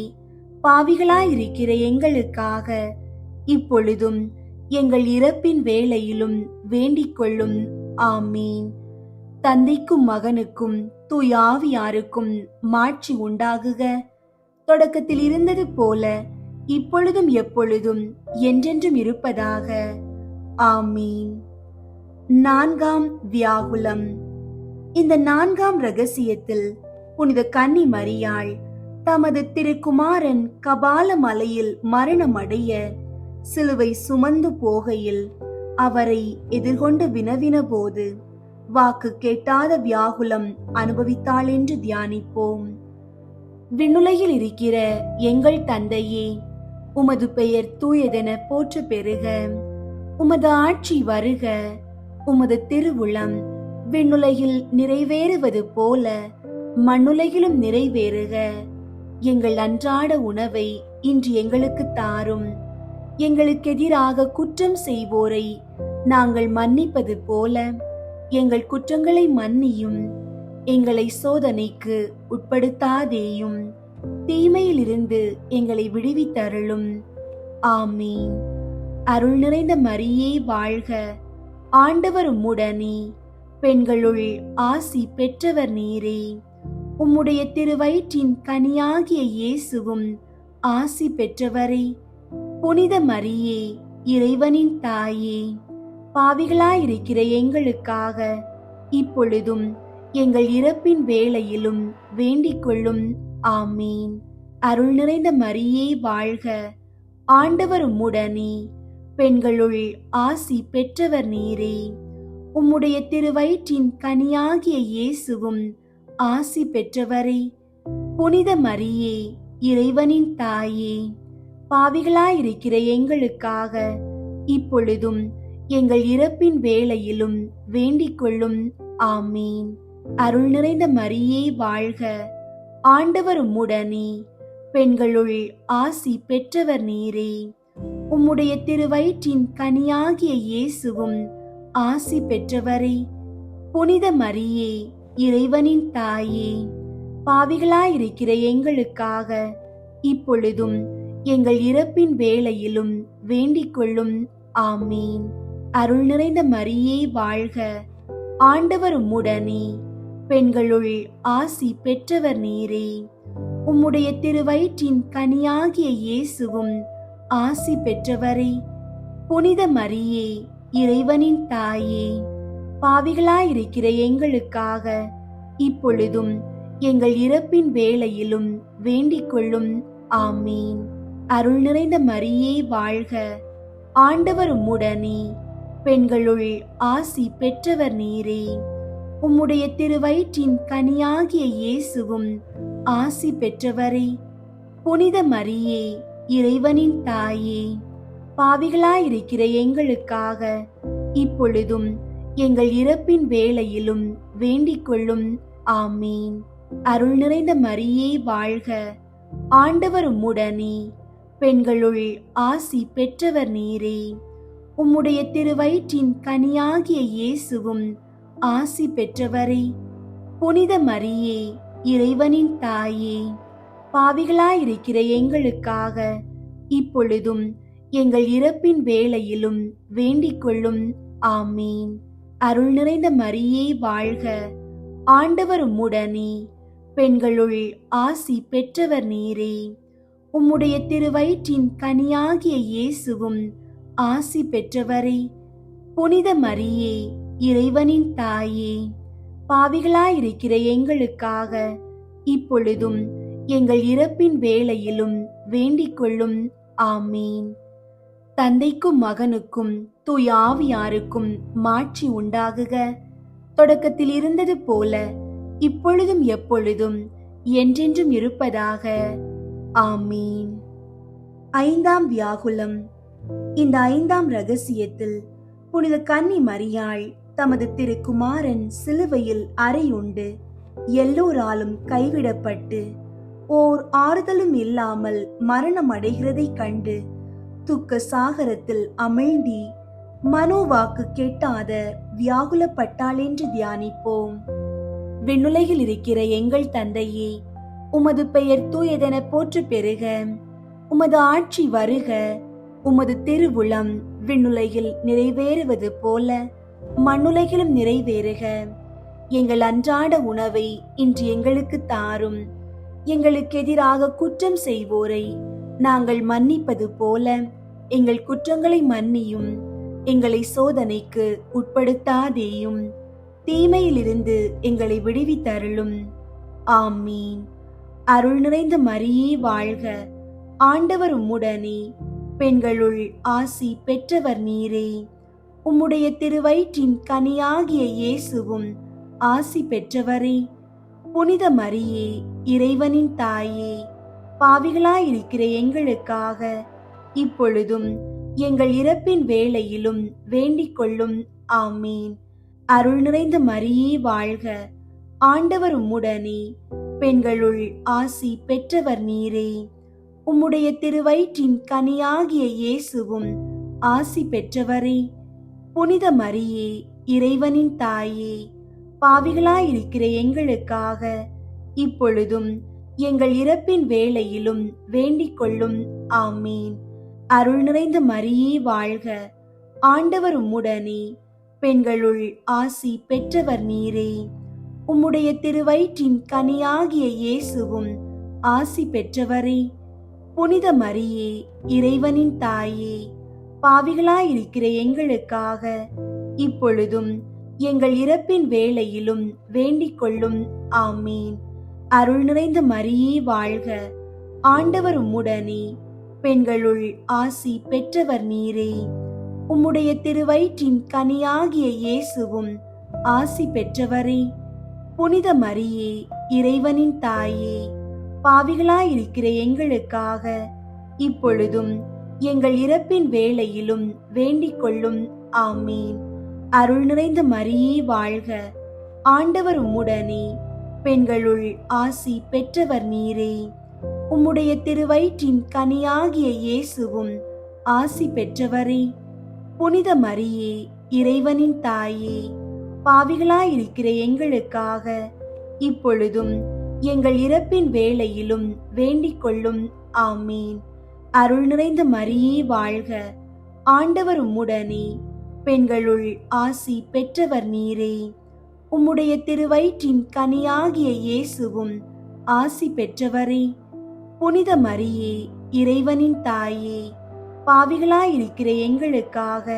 பாவிகளாயிருக்கிற எங்களுக்காக இப்பொழுதும் எங்கள் இறப்பின் வேளையிலும் வேண்டிக் கொள்ளும். ஆமீன். தந்தைக்கும் மகனுக்கும் தூய ஆவியாருக்கும் மாட்சி உண்டாகுக. தொடக்கத்தில் இருந்தது போல இப்பொழுதும் எப்பொழுதும் என்றென்றும் இருப்பதாக. ஆமீன். 4ஆம் வியாகுலம். இந்த 4ஆம் இரகசியத்தில் புனித கன்னி மரியாள் தமது திருக்குமாரன் கபால மலையில் மரணமடைய சிலுவை சுமந்து போகையில் அவரை எதிர்கொண்டு வினவின போது வாக்கு கேட்டாத வியாகுலம் அனுபவித்தாள் என்று தியானிப்போம். விண்ணுலகில் இருக்கிற எங்கள் தந்தையே, உமது பெயர் தூயதென போற்ற பெறுக. உமது ஆட்சி வருக. உமது திருவுளம் விண்ணுலகில் நிறைவேறுவது போல மண்ணுலகிலும் நிறைவேறுக. எங்கள் அன்றாட உணவை இன்று எங்களுக்கு தாரும். எங்களுக்கு எதிராக குற்றம் செய்வோரை நாங்கள் மன்னிப்பது போல எங்கள் குற்றங்களை மன்னியும். எங்களை சோதனைக்கு உட்படுத்தாதேயும், தீமையிலிருந்து எங்களை விடுவித்தருளும். ஆமீன். அருள் நிறைந்த மரியே வாழ்க, ஆண்டவர் உம்முடனே, பெண்களுள் ஆசி பெற்றவர் நீரே. உம்முடைய திருவயிற்றின் கனியாகிய இயேசுவும் ஆசி பெற்றவரே. புனித மரியே, இறைவனின் தாயே, பாவிகளாயிருக்கிற எங்களுக்காக இப்பொழுதும் எங்கள் இறப்பின் வேளையிலும் வேண்டிக் கொள்ளும். ஆமீன். அருள் நிறைந்த மரியே வாழ்க, ஆண்டவர் உம்முடனே, பெண்களுள் ஆசி பெற்றவர் நீரே. உம்முடைய திருவயிற்றின் கனியாகிய இயேசுவும் ஆசி பெற்றவரே. புனித மரியே, இறைவனின் தாயே, பாவிகளாயிருக்கிற எங்களுக்காக இப்பொழுதும் எங்கள் இறப்பின் வேளையிலும் வேண்டிக் கொள்ளும். ஆமீன். அருள் நிறைந்த மரியே வாழ்க, ஆண்டவர் உம்முடனே, பெண்களுள் ஆசி பெற்றவர் நீரே. உம்முடைய திருவயிற்றின் கனியாகிய இயேசுவும் ஆசி பெற்றவரே. புனித மரியே, இறைவனின் தாயே, பாவிகளாயிருக்கிற எங்களுக்காக இப்பொழுதும் எங்கள் இறப்பின் வேளையிலும் வேண்டிக் கொள்ளும். ஆமீன். அருள் நிறைந்த மரியே வாழ்க, ஆண்டவர் உம்முடனே, பெண்களுள் ஆசி பெற்றவர் நீரே. உம்முடைய திருவயிற்றின் கனியாகிய இயேசுவும் ஆசி பெற்றவரே. புனித மரியே, இறைவனின் தாயே, பாவிகளாயிருக்கிற எங்களுக்காக இப்பொழுதும் எங்கள் இறப்பின் வேளையிலும் வேண்டிக் கொள்ளும். ஆமீன். அருள் நிறைந்த மரியே வாழ்க, ஆண்டவர் உம்முடனே, பெண்களுள் ஆசி பெற்றவர் நீரே. உம்முடைய திருவயிற்றின் கனியாகிய இயேசுவும் ஆசி பெற்றவரே. புனித மரியே, இறைவனின் தாயே, பாவிகளாயிருக்கிற எங்களுக்காக இப்பொழுதும் எங்கள் இறப்பின் வேளையிலும் வேண்டிக் கொள்ளும். ஆமீன். அருள் நிறைந்த மரியே வாழ்க, ஆண்டவர் உம்முடனே, பெண்களுள் ஆசி பெற்றவர் நீரே. உம்முடைய திருவயிற்றின் கனியாகிய இயேசுவும் ஆசி பெற்றவரே. புனித மரியே, இறைவனின் தாயே, பாவிகளாயிருக்கிற எங்களுக்காக இப்பொழுதும் எங்கள் இறப்பின் வேளையிலும் வேண்டிக் கொள்ளும். ஆமீன். அருள் நிறைந்த மரியே வாழ்க, ஆண்டவர் உம்முடனே, பெண்களுள் ஆசி பெற்றவர் நீரே. உம்முடைய திருவயிற்றின் கனியாகிய இயேசுவும் ஆசி பெற்றவரே. புனித மரியே, இறைவனின் தாயே, பாவிகளாயிருக்கிற எங்களுக்காக இப்பொழுதும் எங்கள் இறப்பின் வேளையிலும் வேண்டிக் கொள்ளும். ஆமீன். தந்தைக்கும் மகனுக்கும் தூய ஆவியாருக்கும் மாட்சி உண்டாகுக. தொடக்கத்தில் இருந்தது போல இப்பொழுதும் எப்பொழுதும் என்றென்றும் இருப்பதாக. ஆமீன். ஐந்தாம் வியாகுலம். இந்த ஐந்தாம் இரகசியத்தில் புனித கன்னி மரியாள் தமது திருக்குமாரன் சிலுவையில் அறையுண்டு எல்லோராலும் கைவிடப்பட்டு ஓர் ஆறுதலும் இல்லாமல் மரணம் அடைகிறதைக் கண்டு துக்க சாகரத்தில் அமிழ்ந்தி மனோவாக்கு கெட்டாத வியாகுலப்பட்டாள் என்று தியானிப்போம். விண்ணுலகில் இருக்கிற எங்கள் தந்தையே, உமது பெயர் தூயதென போற்று பெறுக. உமது ஆட்சி வருக. உமது திருவுளம் விண்ணுலகில் நிறைவேறுவது போல மண்ணுலகிலும் நிறைவேறுக. எங்கள் அன்றாட உணவை இன்று எங்களுக்கு தாரும். எங்களுக்கு எதிராக குற்றம் செய்வோரை நாங்கள் மன்னிப்பது போல எங்கள் குற்றங்களை மன்னியும். எங்களை சோதனைக்கு உட்படுத்தாதேயும், தீமையிலிருந்து எங்களை விடுவித்தருளும். ஆமீன். அருள் நிறைந்த மரியே வாழ்க, ஆண்டவர் உம்முடனே, பெண்களுள் ஆசி பெற்றவர் நீரே. உம்முடைய திருவயிற்றின் கனியாகிய இயேசுவும் ஆசி பெற்றவரே. புனித மரியே, இறைவனின் தாயே, பாவிகளாயிருக்கிற எங்களுக்காக இப்பொழுதும் எங்கள் இறப்பின் வேளையிலும் வேண்டிக் கொள்ளும். ஆமீன். அருள் நிறைந்த மரியே வாழ்க, ஆண்டவர் உம்முடனே, பெண்களுள் ஆசி பெற்றவர் நீரே. உம்முடைய திருவயிற்றின் கனியாகிய இயேசுவும் ஆசி பெற்றவரே. புனித மரியே, இறைவனின் தாயே, பாவிகளாயிருக்கிற எங்களுக்காக இப்பொழுதும் எங்கள் இறப்பின் வேளையிலும் வேண்டிக் கொள்ளும். ஆமீன். அருள் நிறைந்த மரியே வாழ்க, ஆண்டவர் உம்முடனே, பெண்களுள் ஆசி பெற்றவர் நீரே. உம்முடைய திருவயிற்றின் கனியாகிய இயேசுவும் ஆசி பெற்றவரே. புனித மரியே, இறைவனின் தாயே, பாவிகளாயிருக்கிற எங்களுக்காக இப்பொழுதும் எங்கள் இறப்பின் வேளையிலும் வேண்டிக் கொள்ளும். ஆமீன். அருள் நிறைந்த மரியே வாழ்க, ஆண்டவர் உம்முடனே, பெண்களுள் ஆசி பெற்றவர் நீரே. உம்முடைய திருவயிற்றின் கனியாகிய இயேசுவும் ஆசி பெற்றவரே. புனித மரியே, இறைவனின் தாயே, பாவிகளாயிருக்கிற எங்களுக்காக இப்பொழுதும் எங்கள் இறப்பின் வேளையிலும் வேண்டிக் கொள்ளும். ஆமீன். அருள் நிறைந்த மரியே வாழ்க, ஆண்டவர் உம்முடனே, பெண்களுள் ஆசி பெற்றவர் நீரே. உம்முடைய திருவயிற்றின் கனியாகிய இயேசுவும் ஆசி பெற்றவரே. புனித மரியே, இறைவனின் தாயே, பாவிகளாயிருக்கிற எங்களுக்காக இப்பொழுதும் எங்கள் இறப்பின் வேளையிலும் வேண்டிக் கொள்ளும். ஆமீன். அருள் நிறைந்த மரியே வாழ்க, ஆண்டவர் உம்முடனே, பெண்களுள் ஆசி பெற்றவர் நீரே. உம்முடைய திருவயிற்றின் கனியாகிய இயேசுவும் ஆசி பெற்றவரே. புனித மரியே, இறைவனின் தாயே, பாவிகளாயிருக்கிற எங்களுக்காக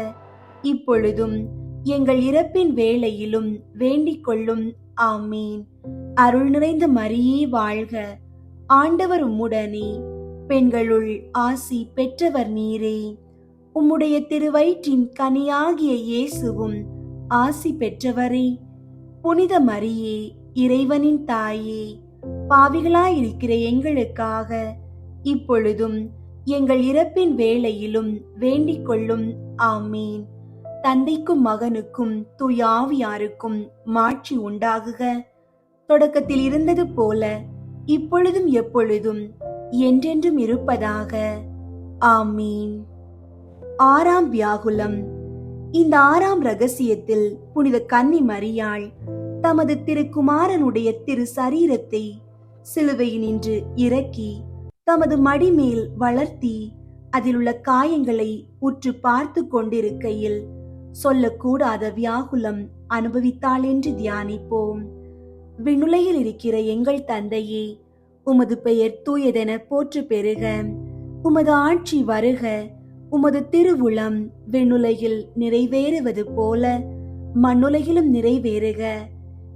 இப்பொழுதும் எங்கள் இறப்பின் வேளையிலும் வேண்டிக் கொள்ளும். ஆமீன். அருள் நிறைந்த மரியே வாழ்க, ஆண்டவர் உம்முடனே, பெண்களுள் ஆசி பெற்றவர் நீரே. உம்முடைய திருவயிற்றின் கனியாகிய இயேசுவும் ஆசி பெற்றவரே. புனித மரியே, இறைவனின் தாயே, பாவிகளாயிருக்கிற எங்களுக்காக இப்பொழுதும் எங்கள் இறப்பின் வேளையிலும் வேண்டிக் கொள்ளும். ஆமீன். தந்தைக்கும் மகனுக்கும் தூய ஆவியாருக்கும் மாட்சி உண்டாகுக. தொடக்கத்தில் இருந்தது போல இப்பொழுதும் எப்பொழுதும் என்றென்றும் இருப்பதாக. ஆமீன். ஆறாம் வியாகுலம். இந்த ஆறாம் ரகசியத்தில் புனித கன்னி மரியாள் தமது திருக்குமாரனுடைய திரு சரீரத்தை சிலுவையினின்று இறக்கி தமது மடிமேல் வளர்த்தி அதிலுள்ள காயங்களை உற்று பார்த்து கொண்டிருக்கையில் சொல்லக்கூடாத வியாகுலம் அனுபவித்தாள் என்று தியானிப்போம். விண்ணுலகில் இருக்கிற எங்கள் தந்தையே, உமது பெயர் தூயதென போற்று பெறுக. உமது ஆட்சி வருக. உமது திருவுளம் விண்ணுலகில் நிறைவேறுவது போல மண்ணுலகிலும் நிறைவேறுக.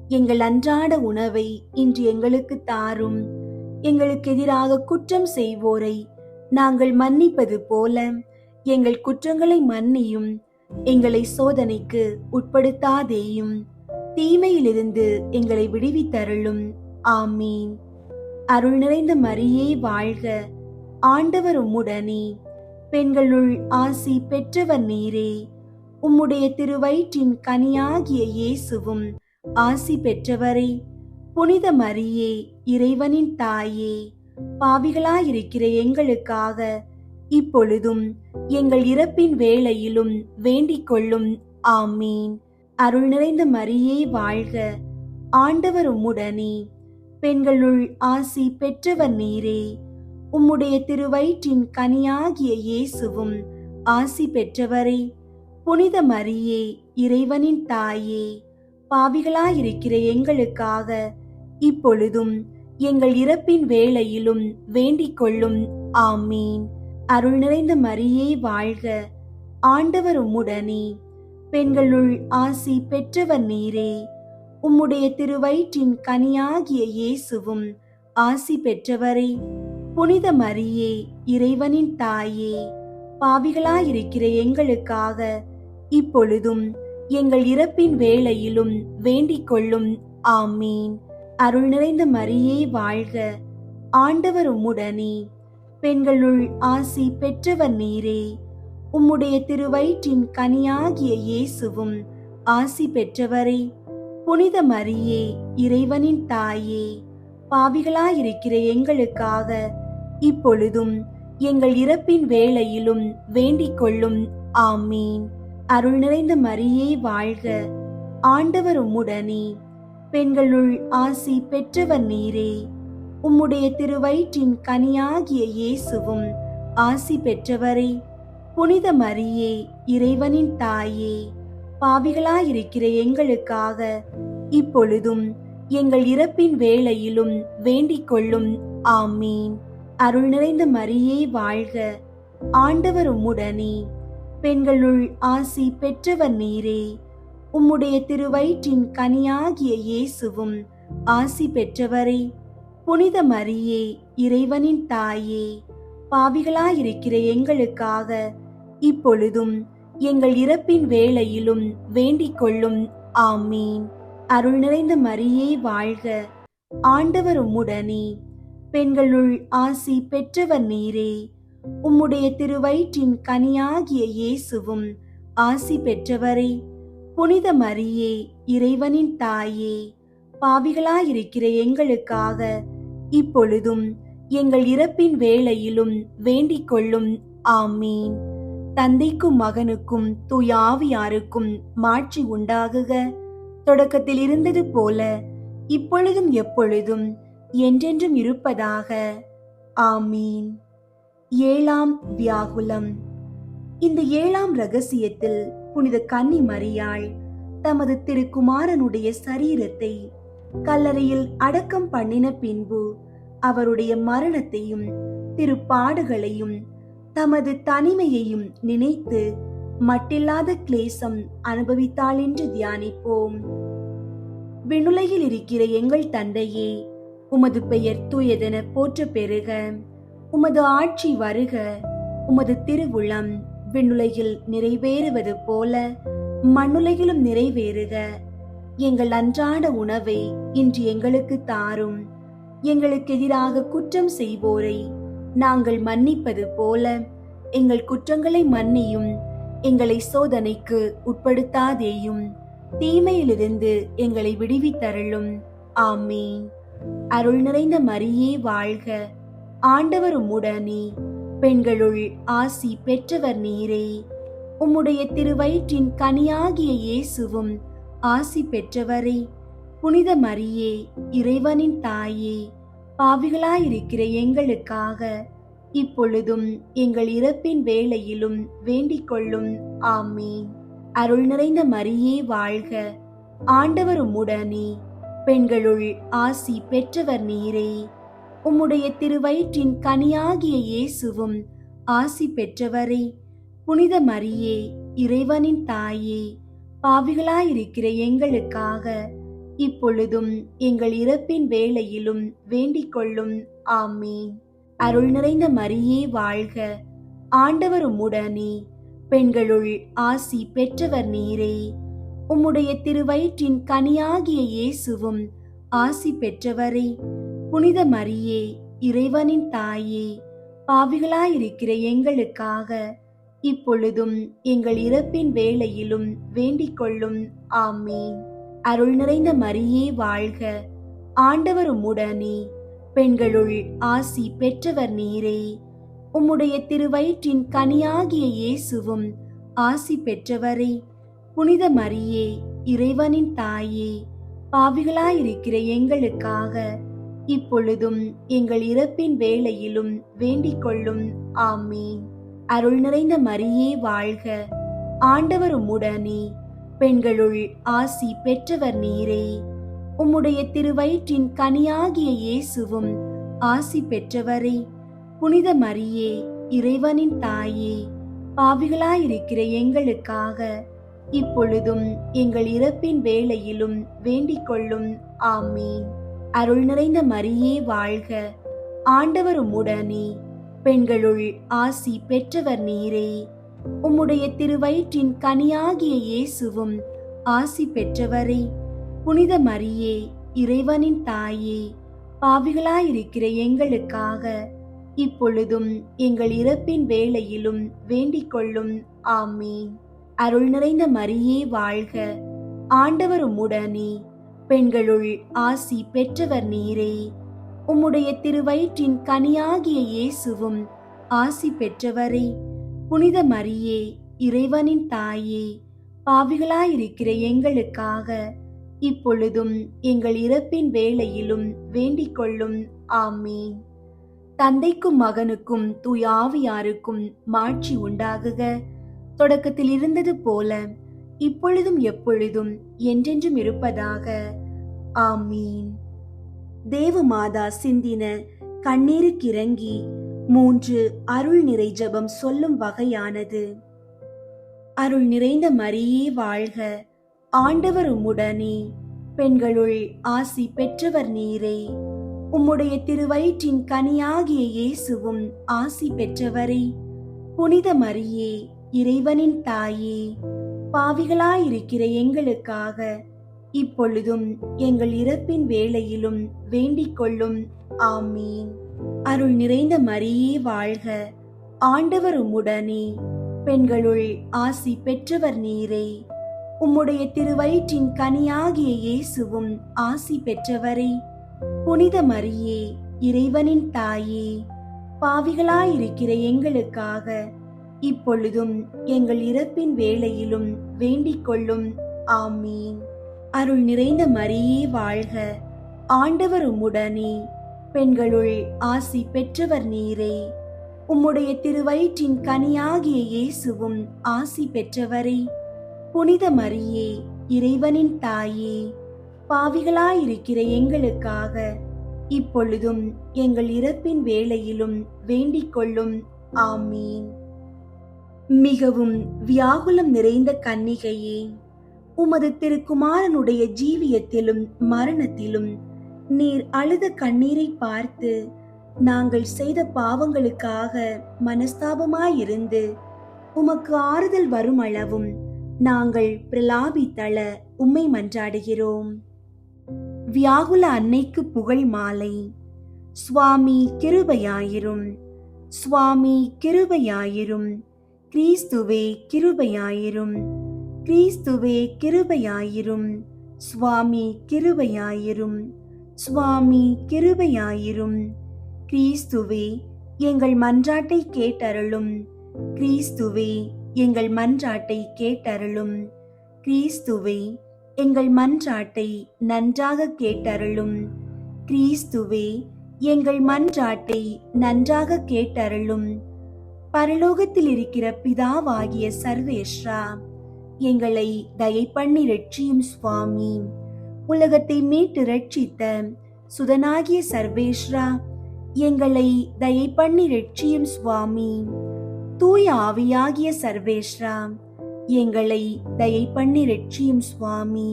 எங்கள் அன்றாட உணவை இன்று எங்களுக்கு தாரும். எங்களுக்கு எதிராக குற்றம் செய்வோரை நாங்கள் மன்னிப்பது போல எங்கள் குற்றங்களை மன்னியும். எங்களை சோதனைக்கு உட்படுத்தாதேயும், தீமையிலிருந்து எங்களை விடுவித்தருளும். ஆமீன். அருள் நிறைந்த மரியே வாழ்க, ஆண்டவர் உம்முடனே, பெண்களுள் ஆசி பெற்றவர் நீரே. உம்முடைய திருவயிற்றின் கனியாகிய இயேசுவும் ஆசி பெற்றவரே. புனித மரியே, இறைவனின் தாயே, பாவிகளாயிருக்கிற எங்களுக்காக இப்பொழுதும் எங்கள் இறப்பின் வேளையிலும் வேண்டிக் கொள்ளும். ஆமீன். அருள் நிறைந்த மரியே வாழ்க, ஆண்டவர் உம்முடனே, பெண்களுள் ஆசி பெற்றவர் நீரே. உம்முடைய திருவயிற்றின் கனியாகிய இயேசுவும் ஆசி பெற்றவரே. புனித மரியே, இறைவனின் தாயே, பாவிகளாயிருக்கிற எங்களுக்காக இப்பொழுதும் எங்கள் இறப்பின் வேளையிலும் வேண்டிக் கொள்ளும். ஆமீன். அருள் நிறைந்த மரியே வாழ்க, ஆண்டவர் உம்முடனே, பெண்களுள் ஆசி பெற்றவர் நீரே. உம்முடைய திருவயிற்றின் கனியாகிய இயேசுவும் ஆசி பெற்றவரே. புனித மரியே, இறைவனின் தாயே, பாவிகளாயிருக்கிற எங்களுக்காக இப்பொழுதும் எங்கள் இறப்பின் வேளையிலும் வேண்டிக் கொள்ளும். ஆமீன். அருள் நிறைந்த மரியே வாழ்க, ஆண்டவர் உம்முடனே, பெண்களுள் ஆசி பெற்றவர் நீரே. உம்முடைய திருவயிற்றின் கனியாகிய இயேசுவும் ஆசி பெற்றவரே. புனித மரியே, இறைவனின் தாயே, பாவிகளாயிருக்கிற எங்களுக்காக இப்பொழுதும் எங்கள் இறப்பின் வேளையிலும் வேண்டிக் கொள்ளும். ஆமீன். அருள் நிறைந்த மரியே வாழ்க, ஆண்டவர் உம்முடனே, பெண்களுள் ஆசி பெற்றவர் நீரே. உம்முடைய திருவயிற்றின் கனியாகிய இயேசுவும் ஆசி பெற்றவரே. புனித மரியே, இறைவனின் தாயே, பாவிகளாயிருக்கிற எங்களுக்காக இப்பொழுதும் எங்கள் இறப்பின் வேளையிலும் வேண்டிக் கொள்ளும். ஆமீன். அருள் நிறைந்த மரியே வாழ்க, ஆண்டவர் உம்முடனே, பெண்களுள் ஆசி பெற்றவர் நீரே. உம்முடைய திருவயிற்றின் கனியாகிய இயேசுவும் ஆசி பெற்றவரே. புனித மரியே, இறைவனின் தாயே, பாவிகளாயிருக்கிற எங்களுக்காக இப்பொழுதும் எங்கள் இறப்பின் வேளையிலும் வேண்டிக் கொள்ளும். ஆமீன். அருள் நிறைந்த மரியே வாழ்க, ஆண்டவர் உம்முடனே, பெண்களுள் ஆசி பெற்றவர் நீரே. உம்முடைய திருவயிற்றின் கனியாகிய இயேசுவும் ஆசி பெற்றவரே. புனித மரியே, இறைவனின் தாயே, பாவிகளாயிருக்கிற எங்களுக்காக இப்பொழுதும் எங்கள் இறப்பின் வேளையிலும் வேண்டிக் கொள்ளும். ஆமீன். தந்தைக்கும் மகனுக்கும் தூய ஆவியாருக்கும் மாட்சி உண்டாகுக. தொடக்கத்தில் இருந்தது போல இப்பொழுதும் எப்பொழுதும் என்றென்றும் இருப்பதாக. ஆமீன். ஏழாம் வியாகுலம். இந்த ஏழாம் ரகசியத்தில் புனித கன்னி மரியாள் தமது திருக்குமாரனுடைய சரீரத்தை கல்லறையில் அடக்கம் பண்ணின பின்பு அவருடைய மரணத்தையும் திருப்பாடுகளையும் தமது தனிமையையும் நினைத்து மட்டில்லாத கிளேசம் அனுபவித்தாள் என்று தியானிப்போம். விண்ணுலகில் இருக்கிற எங்கள் தந்தையே, உமது பெயர் தூயதென போற்ற பெறுக. உமது ஆட்சி வருக. உமது திருவுளம் விண்ணுலகில் நிறைவேறுவது போல மண்ணுலகிலும் நிறைவேறுக. எங்கள் அன்றாட உணவை இன்று எங்களுக்கு தாரும். எங்களுக்கு எதிராக குற்றம் செய்வோரை நாங்கள் மன்னிப்பது போல எங்கள் குற்றங்களை மன்னியும். எங்களை சோதனைக்கு உட்படுத்தாதேயும், தீமையிலிருந்து எங்களை விடுவித்தருளும். ஆமீன். அருள் நிறைந்த மரியே வாழ்க. ஆண்டவர் உம்முடனே, பெண்களுள் ஆசி பெற்றவர் நீரே. உம்முடைய திருவயிற்றின் கனியாகிய இயேசுவும் ஆசி பெற்றவரே. புனித மரியே, இறைவனின் தாயே, பாவிகளாயிருக்கிற எங்களுக்காக இப்பொழுதும் எங்கள் இறப்பின் வேளையிலும் வேண்டிக் கொள்ளும். ஆமீன். அருள் நிறைந்த மரியே வாழ்க. ஆண்டவர் உம்முடனே, பெண்களுள் ஆசி பெற்றவர் நீரே. உம்முடைய திருவயிற்றின் கனியாகிய இயேசுவும் ஆசி பெற்றவரே. புனித மரியே, இறைவனின் தாயே, பாவிகளாயிருக்கிற எங்களுக்காக இப்பொழுதும் எங்கள் இறப்பின் வேளையிலும் வேண்டிக் கொள்ளும். ஆமீன். அருள் நிறைந்த மரியே வாழ்க. ஆண்டவர் உம்முடனே, பெண்களுள் ஆசி பெற்றவர் நீரே. உம்முடைய திருவயிற்றின் கனியாகிய இயேசுவும் ஆசி பெற்றவரே. புனித மரியே, இறைவனின் தாயே, பாவிகளாயிருக்கிற எங்களுக்காக இப்பொழுதும் எங்கள் இறப்பின் வேளையிலும் வேண்டிக் கொள்ளும். ஆமீன். அருள் நிறைந்த மரியே வாழ்க. ஆண்டவர் உம்முடனே, பெண்களுள் ஆசி பெற்றவர் நீரே. உம்முடைய திருவயிற்றின் கனியாகிய இயேசுவும் ஆசி பெற்றவரே. புனித மரியே, இறைவனின் தாயே, பாவிகளாயிருக்கிற எங்களுக்காக இப்பொழுதும் எங்கள் இறப்பின் வேளையிலும் வேண்டிக் கொள்ளும். ஆமீன். அருள் நிறைந்த மரியே வாழ்க. ஆண்டவர் உம்முடனே, பெண்களுள் ஆசி பெற்றவர் நீரே. உம்முடைய திருவயிற்றின் கனியாகிய இயேசுவும் ஆசி பெற்றவரே. புனித மரியே, இறைவனின் தாயே, பாவிகளாயிருக்கிற எங்களுக்காக இப்பொழுதும் எங்கள் இறப்பின் வேளையிலும் வேண்டிக் கொள்ளும். ஆமீன். அருள் நிறைந்த மரியே வாழ்க. ஆண்டவர் உம்முடனே, பெண்களுள் ஆசி பெற்றவர் நீரே. உம்முடைய திருவயிற்றின் கனியாகிய இயேசுவும் ஆசி பெற்றவரே. புனித மரியே, இறைவனின் தாயே, பாவிகளாயிருக்கிற எங்களுக்காக இப்பொழுதும் எங்கள் இறப்பின் வேளையிலும் வேண்டிக் கொள்ளும். ஆமீன். அருள் நிறைந்த மரியே வாழ்க. ஆண்டவர் உம்முடனே, பெண்களுள் ஆசி பெற்றவர் நீரே. உம்முடைய திருவயிற்றின் கனியாகிய இயேசுவும் ஆசி பெற்றவரே. புனித மரியே, இறைவனின் தாயே, பாவிகளாயிருக்கிற எங்களுக்காக இப்பொழுதும் எங்கள் இறப்பின் வேளையிலும் வேண்டிக் கொள்ளும். ஆமீன். தந்தைக்கும் மகனுக்கும் தூய ஆவியாருக்கும் மாட்சி உண்டாகுக. தொடக்கத்தில் இருந்தது போல இப்பொழுதும் எப்பொழுதும் என்றென்றும் இருப்பதாக. ஆமீன். தேவமாதா சிந்தின கண்ணீருக்கிறங்கி 3 அருள் நிறை ஜெபம் சொல்லும் வகையானது. அருள் நிறைந்த மரியே வாழ்க. ஆண்டவர் உம்முடனே, பெண்களுள் ஆசி பெற்றவர் நீரே. உம்முடைய திருவயிற்றின் கனியாகிய இயேசுவும் ஆசி பெற்றவரே. புனித மரியே, இறைவனின் தாயே, பாவிகளாயிருக்கிற எங்களுக்காக இப்பொழுதும் எங்கள் இறப்பின் வேளையிலும் வேண்டிக் கொள்ளும். ஆமீன். அருள் நிறைந்த மரியே வாழ்க. ஆண்டவர் உம்முடனே, பெண்களுள் ஆசி பெற்றவர் நீரே. உம்முடைய திருவயிற்றின் கனியாகிய இயேசுவும் ஆசி பெற்றவரே. புனித மரியே, இறைவனின் தாயே, பாவிகளாயிருக்கிற எங்களுக்காக இப்பொழுதும் எங்கள் இறப்பின் வேளையிலும் வேண்டிக் கொள்ளும். ஆமீன். அருள் நிறைந்த மரியே வாழ்க. ஆண்டவர் உம்முடனே, பெண்களுள் ஆசி பெற்றவர் நீரே. உம்முடைய திருவயிற்றின் கனியாகிய இயேசுவும் ஆசி பெற்றவரே. புனித மரியே, இறைவனின் தாயே, பாவிகளாயிருக்கிற எங்களுக்காக இப்பொழுதும் எங்கள் இறப்பின் வேளையிலும் வேண்டிக் கொள்ளும். ஆமீன். மிகவும் வியாகுலம் நிறைந்த கன்னிகையே, உமது திருக்குமாரனுடைய ஜீவியத்திலும் மரணத்திலும் நீர் அழுத கண்ணீரை பார்த்து நாங்கள் செய்த பாவங்களுக்காக மனஸ்தாபமாயிருந்து உமக்கு ஆறுதல் வரும் அளவும் நாங்கள் பிரலாபித்தள உம்மை மன்றாடுகிறோம். வியாகுல அன்னைக்கு புகழ் மாலை. சுவாமி கிருபையாயிரும், சுவாமி கிருபையாயிரும், கிறிஸ்துவே கிருபையாயிரும், கிறிஸ்துவே கிருபையாயிரும், சுவாமி கிருபையாயிரும், சுவாமி கிருபையாயிரும், கிறிஸ்துவே எங்கள் மன்றாட்டை கேட்டருளும், கிறிஸ்துவே எங்கள் மன்றாட்டை கேட்டருளும், கிறிஸ்துவே எங்கள் மன்றாட்டை நன்றாக கேட்டருளும், கிறிஸ்துவே எங்கள் மன்றாட்டை நன்றாக கேட்டருளும். பரலோகத்தில் இருக்கிற பிதாவாகிய சர்வேஸ்வரா, எங்களை தயை பண்ணி ரட்சியும் சுவாமி. உலகத்தை மீட்டு ரட்சித்த சுதனாகிய சர்வேஸ்வரா, எங்களை தயை பண்ணி ரட்சியும் சுவாமி. தூய ஆவியாகிய சர்வேஸ்வரா, எங்களை தயை பண்ணி ரட்சியும் சுவாமி.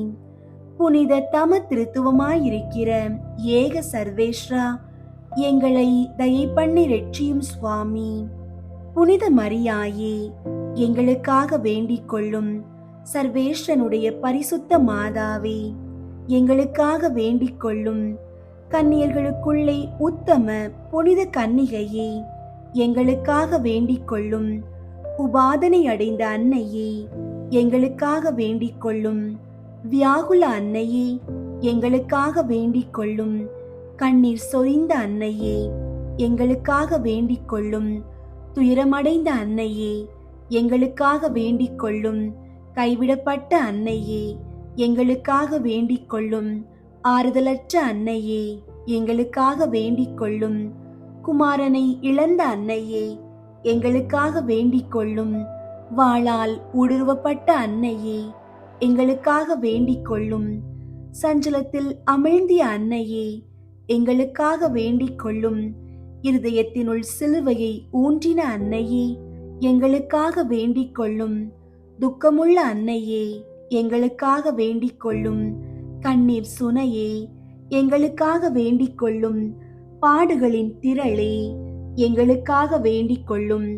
புனித தம திருத்துவமாயிருக்கிற ஏக சர்வேஸ்வரா, எங்களை தயை பண்ணி ரட்சியும் சுவாமி. புனித மரியாயே, எங்களுக்காக வேண்டிக் கொள்ளும். சர்வேஸ்வரனுடைய பரிசுத்த மாதாவே, எங்களுக்காக வேண்டிக் கொள்ளும். கன்னியர்களுக்குள்ளே உத்தம புனித கன்னிகையே, எங்களுக்காக வேண்டிக் கொள்ளும். உபாதனை அடைந்த அன்னையே, எங்களுக்காக வேண்டிக் கொள்ளும். வியாகுல அன்னையே, எங்களுக்காக வேண்டிக் கொள்ளும். கண்ணீர் சொரிந்த அன்னையே, எங்களுக்காக வேண்டிக் கொள்ளும். துயரமடைந்த அன்னையே, எங்களுக்காக வேண்டிக் கொள்ளும். கைவிடப்பட்ட அன்னையே, எங்களுக்காக வேண்டிக் கொள்ளும். ஆறுதலற்ற அன்னையே, எங்களுக்காக வேண்டிக் கொள்ளும். குமாரனை இழந்த அன்னையே, எங்களுக்காக வேண்டிக் கொள்ளும். வாளால் ஊடுருவப்பட்ட அன்னையே, எங்களுக்காக வேண்டிக் கொள்ளும். சஞ்சலத்தில் அமிழ்ந்திய அன்னையே, எங்களுக்காக வேண்டிக் கொள்ளும். இருதயத்தினுள் சிலுவையை ஊன்றின அன்னையே, எங்களுக்காக வேண்டிக் கொள்ளும். துக்கமுள்ள அன்னையே, எங்களுக்காக வேண்டிக் கொள்ளும். கண்ணீர் சுனையே, எங்களுக்காக வேண்டிக் கொள்ளும். பாடுகளின் திரளே, எங்களுக்காக வேண்டிக் கொள்ளும்.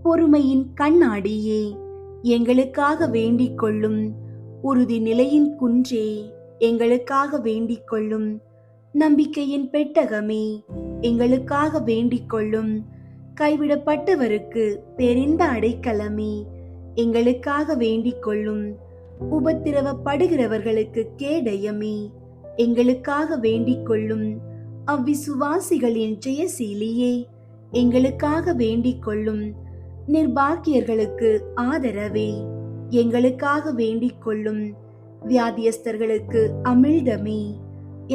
பொறுமையின் கண்ணாடியே, எங்களுக்காக வேண்டிக் கொள்ளும். உறுதி நிலையின் குன்றே, எங்களுக்காக வேண்டிக் கொள்ளும். நம்பிக்கையின் பெட்டகமே, எங்களுக்காக வேண்டிக் கொள்ளும். கைவிடப்பட்டவருக்கு பெரிந்த அடைக்கலமே, எங்களுக்காக வேண்டிக் கொள்ளும். உபத்திரவப்படுகிறவர்களுக்கு கேடயமே, எங்களுக்காக வேண்டிக் கொள்ளும். அவ்விசுவாசிகளின் ஜெயசீலியே, எங்களுக்காக வேண்டிக் கொள்ளும். நிர்பாக்கியர்களுக்கு ஆதரவே, எங்களுக்காக வேண்டிக் கொள்ளும். வியாதியஸ்தர்களுக்கு அமிழ்தமே,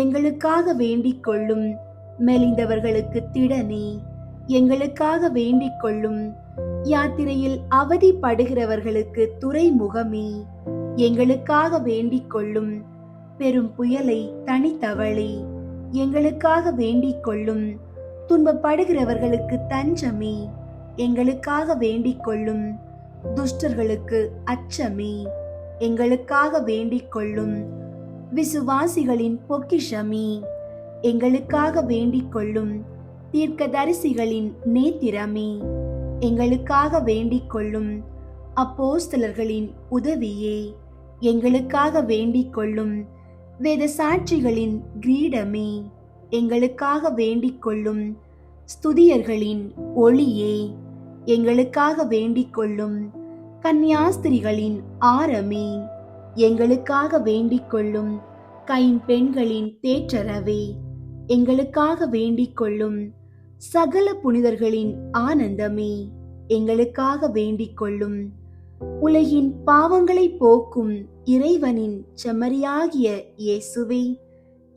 எங்களுக்காக வேண்டிக் கொள்ளும். மெலிந்தவர்களுக்கு திடனே, எங்களுக்காக வேண்டிக் கொள்ளும். யாத்திரையில் அவதிப்படுகிறவர்களுக்கு துறைமுகமே, எங்களுக்காக வேண்டிக் கொள்ளும். பெரும் புயலை தனித்தவளே, எங்களுக்காக வேண்டிக் கொள்ளும். துன்பப்படுகிறவர்களுக்கு தஞ்சமே, எங்களுக்காக வேண்டிக் கொள்ளும். துஷ்டர்களுக்கு அச்சமே, எங்களுக்காக வேண்டிக் கொள்ளும். விசுவாசிகளின் பொக்கிஷமே, எங்களுக்காக வேண்டிக் கொள்ளும். தீர்க்கதரிசிகளின் நேத்திரமே, எங்களுக்காக வேண்டிக் கொள்ளும். அப்போஸ்தலர்களின் உதவியே, எங்களுக்காக வேண்டிக் கொள்ளும். வேத சாட்சிகளின் கிரீடமே, எங்களுக்காக வேண்டிக் கொள்ளும். ஸ்துதியர்களின் ஒளியே, எங்களுக்காக வேண்டிக் கொள்ளும். கன்னியாஸ்திரிகளின் ஆரமே, எங்களுக்காக வேண்டிக் கொள்ளும். கைம்பெண்களின் தேற்றரவே, எங்களுக்காக வேண்டிக் கொள்ளும். சகல புனிதர்களின் ஆனந்தமே, எங்களுக்காக வேண்டிக் கொள்ளும். உலகின் பாவங்களை போக்கும் இறைவனின் செம்மறியாகிய இயேசுவே,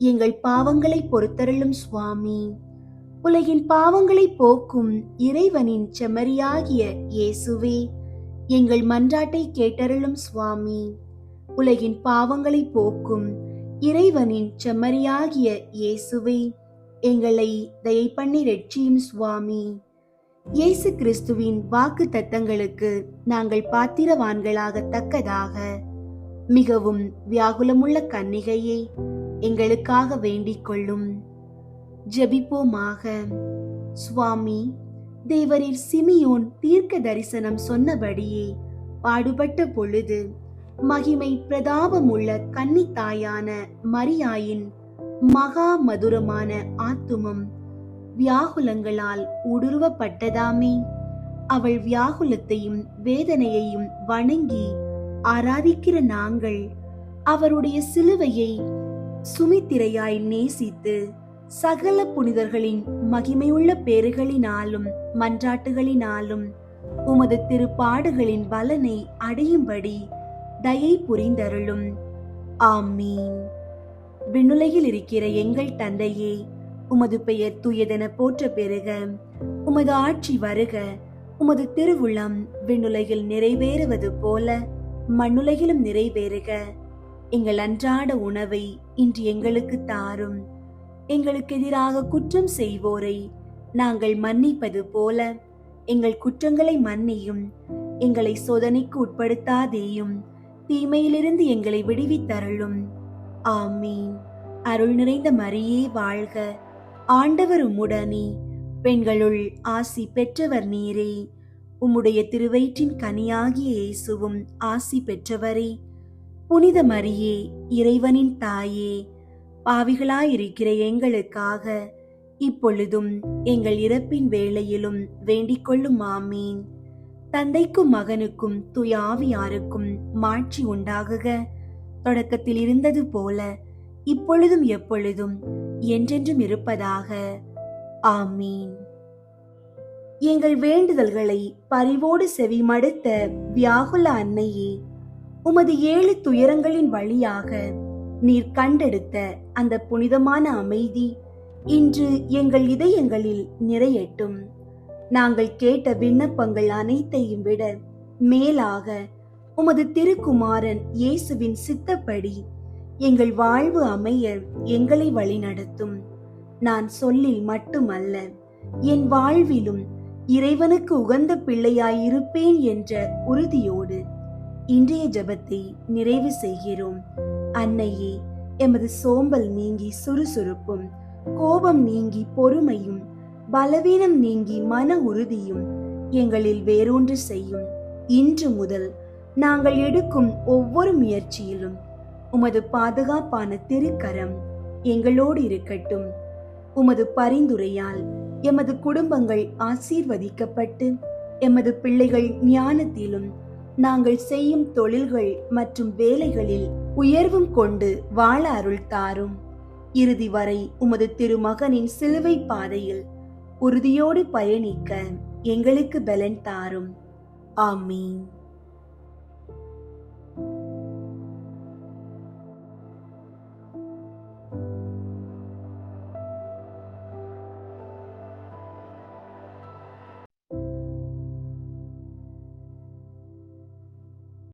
எங்கள் பாவங்களை பொறுத்தருளும் சுவாமி. உலகின் பாவங்களை போக்கும் இறைவனின் செம்மறியாகிய இயேசுவே, எங்கள் மன்றாட்டை கேட்டருளும் சுவாமி. உலகின் பாவங்களை போக்கும் இறைவனின் செம்மறியாகிய இயேசுவே, எங்களை தயை பண்ணி ரட்சியும் சுவாமி. இயேசு கிறிஸ்துவின் வாக்கு தத்தங்களுக்கு நாங்கள் பாத்திரவான்களாக தக்கதாக மிகவும் வியாகுலமுள்ள கன்னிகையே, எங்களுக்காக வேண்டிக் கொள்ளும். ஜெபிப்போமாக. சுவாமி, தேவரீர் சிமியோன் தீர்க்க தரிசனம் சொன்னபடியே பாடுபட்ட பொழுது மகிமை பிரதாபமுள்ள கன்னித்தாயான மரியாயின் மகா மதுரமான ஆத்துமம் வியாகுலங்களால் ஊடுருவப்பட்டதாமே. அவள் வியாகுலத்தையும் வேதனையையும் வணங்கி ஆராதிக்கிற நாங்கள் அவருடைய சிலுவையை சுமித்திரையாய் நேசித்து சகல புனிதர்களின் மகிமையுள்ள பேறுகளினாலும் மன்றாட்டுகளினாலும் உமது திருப்பாடுகளின் பலனை அடையும்படி தயை புரிந்தருளும். ஆமீன். விண்ணுலகில் இருக்கிற எங்கள் தந்தையே, உமது பெயர் தூயதென போற்ற பெறுக. உமது ஆட்சி வருக. உமது திருவுளம் விண்ணுலகில் நிறைவேறுவது போல மண்ணுலகிலும் நிறைவேறுக. எங்கள் அன்றாட உணவை இன்று எங்களுக்கு தாரும். எங்களுக்கு எதிராக குற்றம் செய்வோரை நாங்கள் மன்னிப்பது போல எங்கள் குற்றங்களை மன்னியும். எங்களை சோதனைக்கு உட்படுத்தாதேயும், தீமையிலிருந்து எங்களை விடுவித்தருளும். ஆமீன். அருள் நிறைந்த மரியே வாழ்க. ஆண்டவர் உம்முடனே, பெண்களுள் ஆசி பெற்றவர் நீரே. உம்முடைய திருவயிற்றின் கனியாகிய இயேசுவும் ஆசி பெற்றவரே. புனித மரியே, இறைவனின் தாயே, பாவிகளாயிருக்கிற எங்களுக்காக இப்பொழுதும் எங்கள் இறப்பின் வேளையிலும் வேண்டிக் கொள்ளும். ஆமீன். தந்தைக்கும் மகனுக்கும் தூய ஆவியாருக்கும் மாட்சி உண்டாகுக. தொடக்கத்தில் இருந்தது போல இப்பொழுதும் எப்பொழுதும் என்றென்றும் இருப்பதாக. ஆமீன். எங்கள் வேண்டுதல்களை பரிவோடு செவிமடுத்த வியாகுல அன்னையே, உமது 7 துயரங்களின் வழியாக நீர் கண்டெடுத்த அந்த புனிதமான அமைதி இன்று எங்கள் இதயங்களில் நிறையட்டும். நாங்கள் கேட்ட விண்ணப்பங்கள் அனைத்தையும் விட மேலாக உமது திருக்குமாரன் இயேசுவின் சித்தப்படி எங்கள் வாழ்வு அமைய எங்களை வழிநடத்தும். நான் சொல்லில் மட்டுமல்ல, என் வாழ்விலும் இறைவனுக்கு உகந்த பிள்ளையாயிருப்பேன் என்ற உறுதியோடு இன்றைய ஜெபத்தை நிறைவு செய்கிறோம். அன்னையே, எமது சோம்பல் நீங்கி சுறுசுறுப்பும், கோபம் நீங்கி பொறுமையும், பலவீனம் நீங்கி மன உறுதியும் எங்களில் வேரூன்று செய்யும். இன்று முதல் நாங்கள் எடுக்கும் ஒவ்வொரு முயற்சியிலும் உமது பாதுகாப்பான திருக்கரம் எங்களோடு இருக்கட்டும். உமது பரிந்துரையால் எமது குடும்பங்கள் ஆசீர்வதிக்கப்பட்டு எமது பிள்ளைகள் ஞானத்திலும் நாங்கள் செய்யும் தொழில்கள் மற்றும் வேலைகளில் உயர்வும் கொண்டு வாழ அருள் தாரும். இறுதி வரை உமது திருமகனின் சிலுவை பாதையில் உறுதியோடு பயணிக்க எங்களுக்கு பலன் தாரும். ஆமீன்.